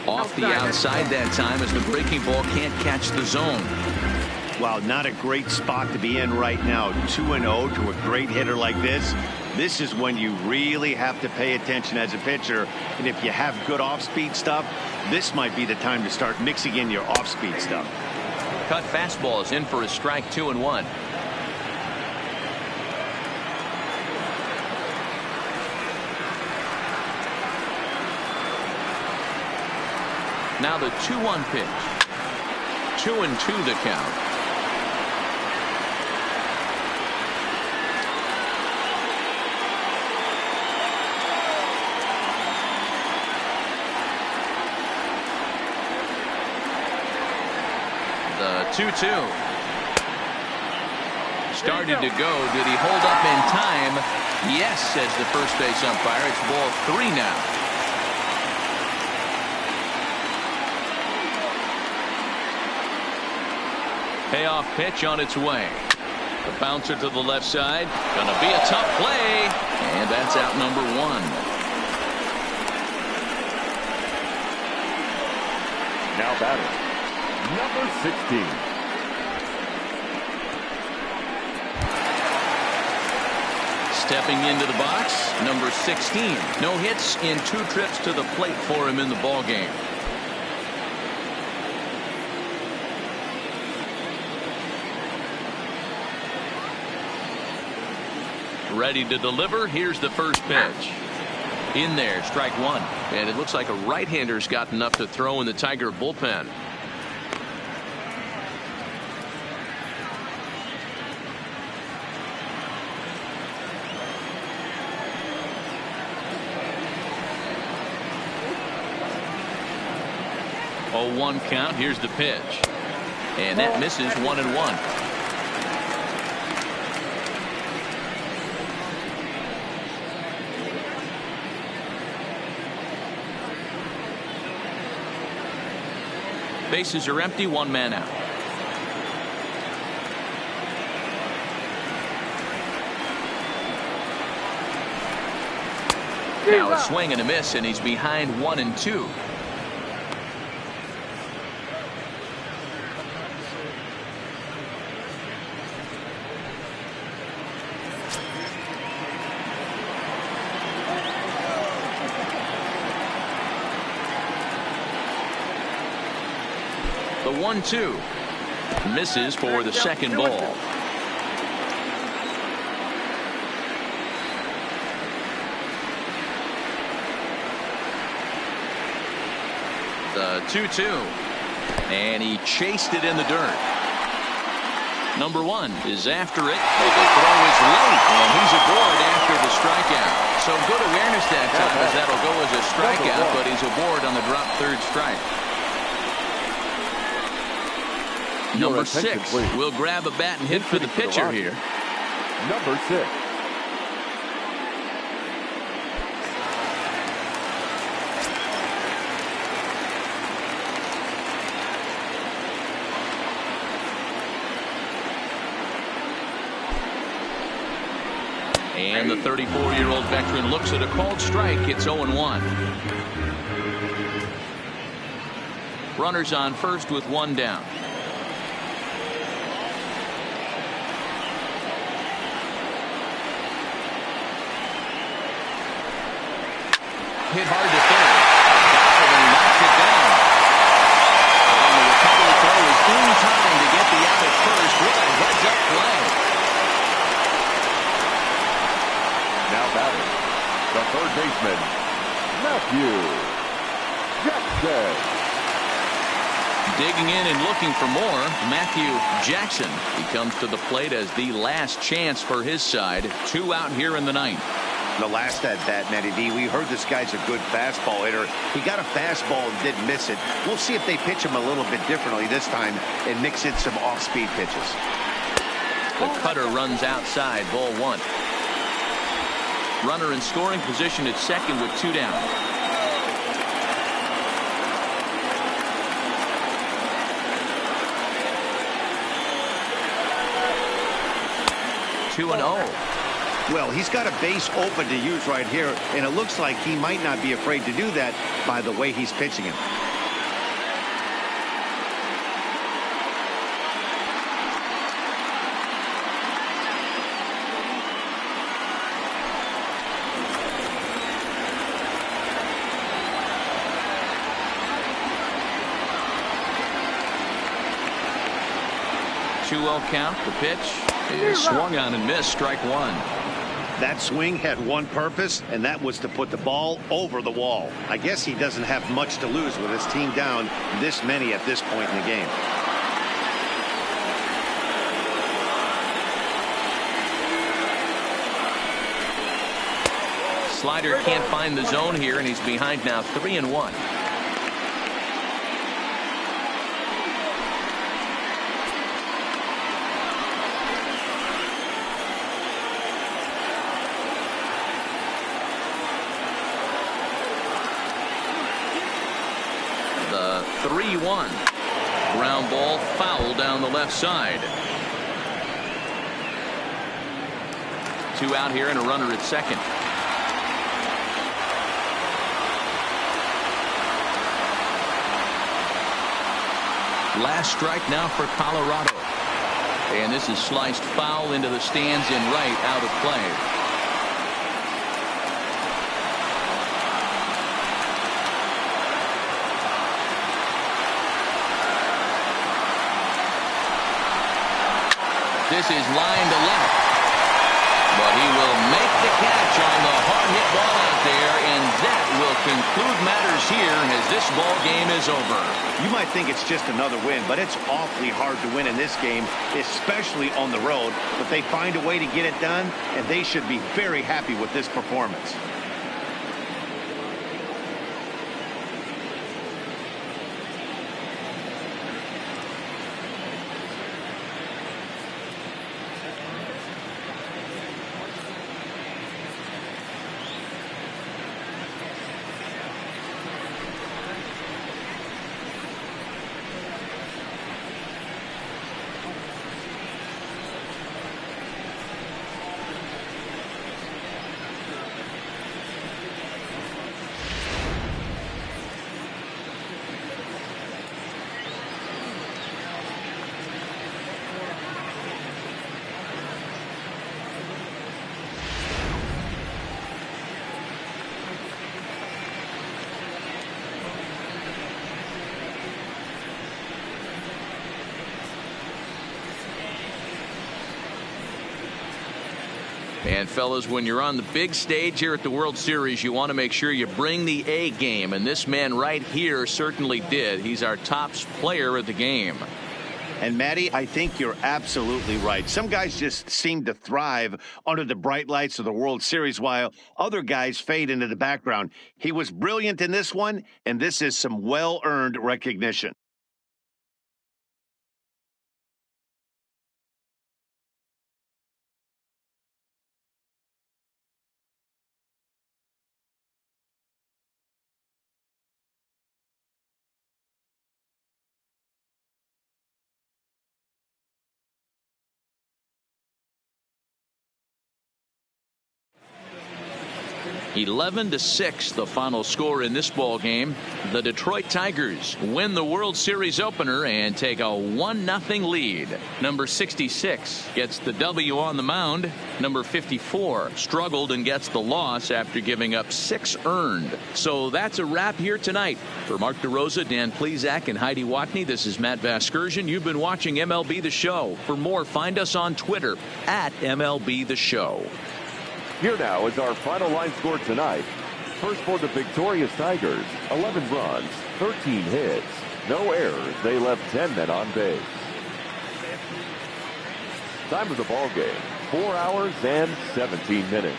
Off the outside that time as the breaking ball can't catch the zone. Wow, not a great spot to be in right now. 2-0 to a great hitter like this. This is when you really have to pay attention as a pitcher. And if you have good off-speed stuff, this might be the time to start mixing in your off-speed stuff. Cut fastball is in for a strike, 2-1. Now the 2-1 pitch. 2-2 the count. The 2-2. Started to go. Did he hold up in time? Yes, says the first base umpire. It's ball 3 now. Payoff pitch on its way. The bouncer to the left side. Gonna be a tough play. And that's out number 1. Now batting, number 16. Stepping into the box, number 16. No hits in 2 trips to the plate for him in the ballgame. Ready to deliver. Here's the first pitch. In there, strike 1. And it looks like a right-hander's got enough to throw in the Tiger bullpen. Oh, 1 count. Here's the pitch. And that misses 1-1. Bases are empty, 1 man out. Now a swing and a miss, and he's behind 1-2. The 1-2 misses for the second ball. The 2-2. And he chased it in the dirt. Number 1 is after it. But the throw is late, and he's aboard after the strikeout. So good awareness that time, as that'll go as a strikeout, but he's aboard on the drop third strike. Number 6 will grab a bat and hit for the pitcher here. Number 6. And the 34-year-old veteran looks at a called strike. It's 0-1. Runners on first with 1 down. Hit hard to third. Got it and knocks it down. And the recovery throw is in time to get the out at first with a heads-up play. Now batting, the third baseman, Matthew Jackson. Digging in and looking for more, Matthew Jackson. He comes to the plate as the last chance for his side. 2 out here in the 9th. The last at bat, Matty D, we heard this guy's a good fastball hitter. He got a fastball and didn't miss it. We'll see if they pitch him a little bit differently this time and mix in some off-speed pitches. The cutter runs outside, ball 1. Runner in scoring position at second with 2 down. Two and 0. Well, he's got a base open to use right here, and it looks like he might not be afraid to do that by the way he's pitching it. Count. The pitch is swung on and missed. Strike 1. That swing had one purpose, and that was to put the ball over the wall. I guess he doesn't have much to lose with his team down this many at this point in the game. Slider can't find the zone here, and he's behind now 3-1. The 3-1. Ground ball foul down the left side. 2 out here and a runner at second. Last strike now for Colorado. And this is sliced foul into the stands in right, out of play. This is line to left. But he will make the catch on the hard hit ball out there, and that will conclude matters here as this ball game is over. You might think it's just another win, but it's awfully hard to win in this game, especially on the road. But they find a way to get it done, and they should be very happy with this performance. And fellas, when you're on the big stage here at the World Series, you want to make sure you bring the A game. And this man right here certainly did. He's our top player of the game. And Matty, I think you're absolutely right. Some guys just seem to thrive under the bright lights of the World Series while other guys fade into the background. He was brilliant in this one, and this is some well-earned recognition. (11-6) the final score in this ball game. The Detroit Tigers win the World Series opener and take a 1-0 lead. Number 66 gets the W on the mound. Number 54 struggled and gets the loss after giving up 6 earned. So that's a wrap here tonight. For Mark DeRosa, Dan Plesac, and Heidi Watney, this is Matt Vasgersian. You've been watching MLB The Show. For more, find us on Twitter at MLB The Show. Here now is our final line score tonight. First for the victorious Tigers, 11 runs, 13 hits, no errors. They left 10 men on base. Time of the ball game, 4 hours and 17 minutes.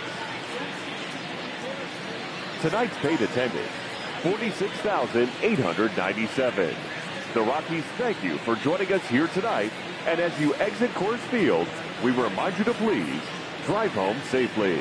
Tonight's paid attendance, 46,897. The Rockies thank you for joining us here tonight. And as you exit Coors Field, we remind you to please drive home safely.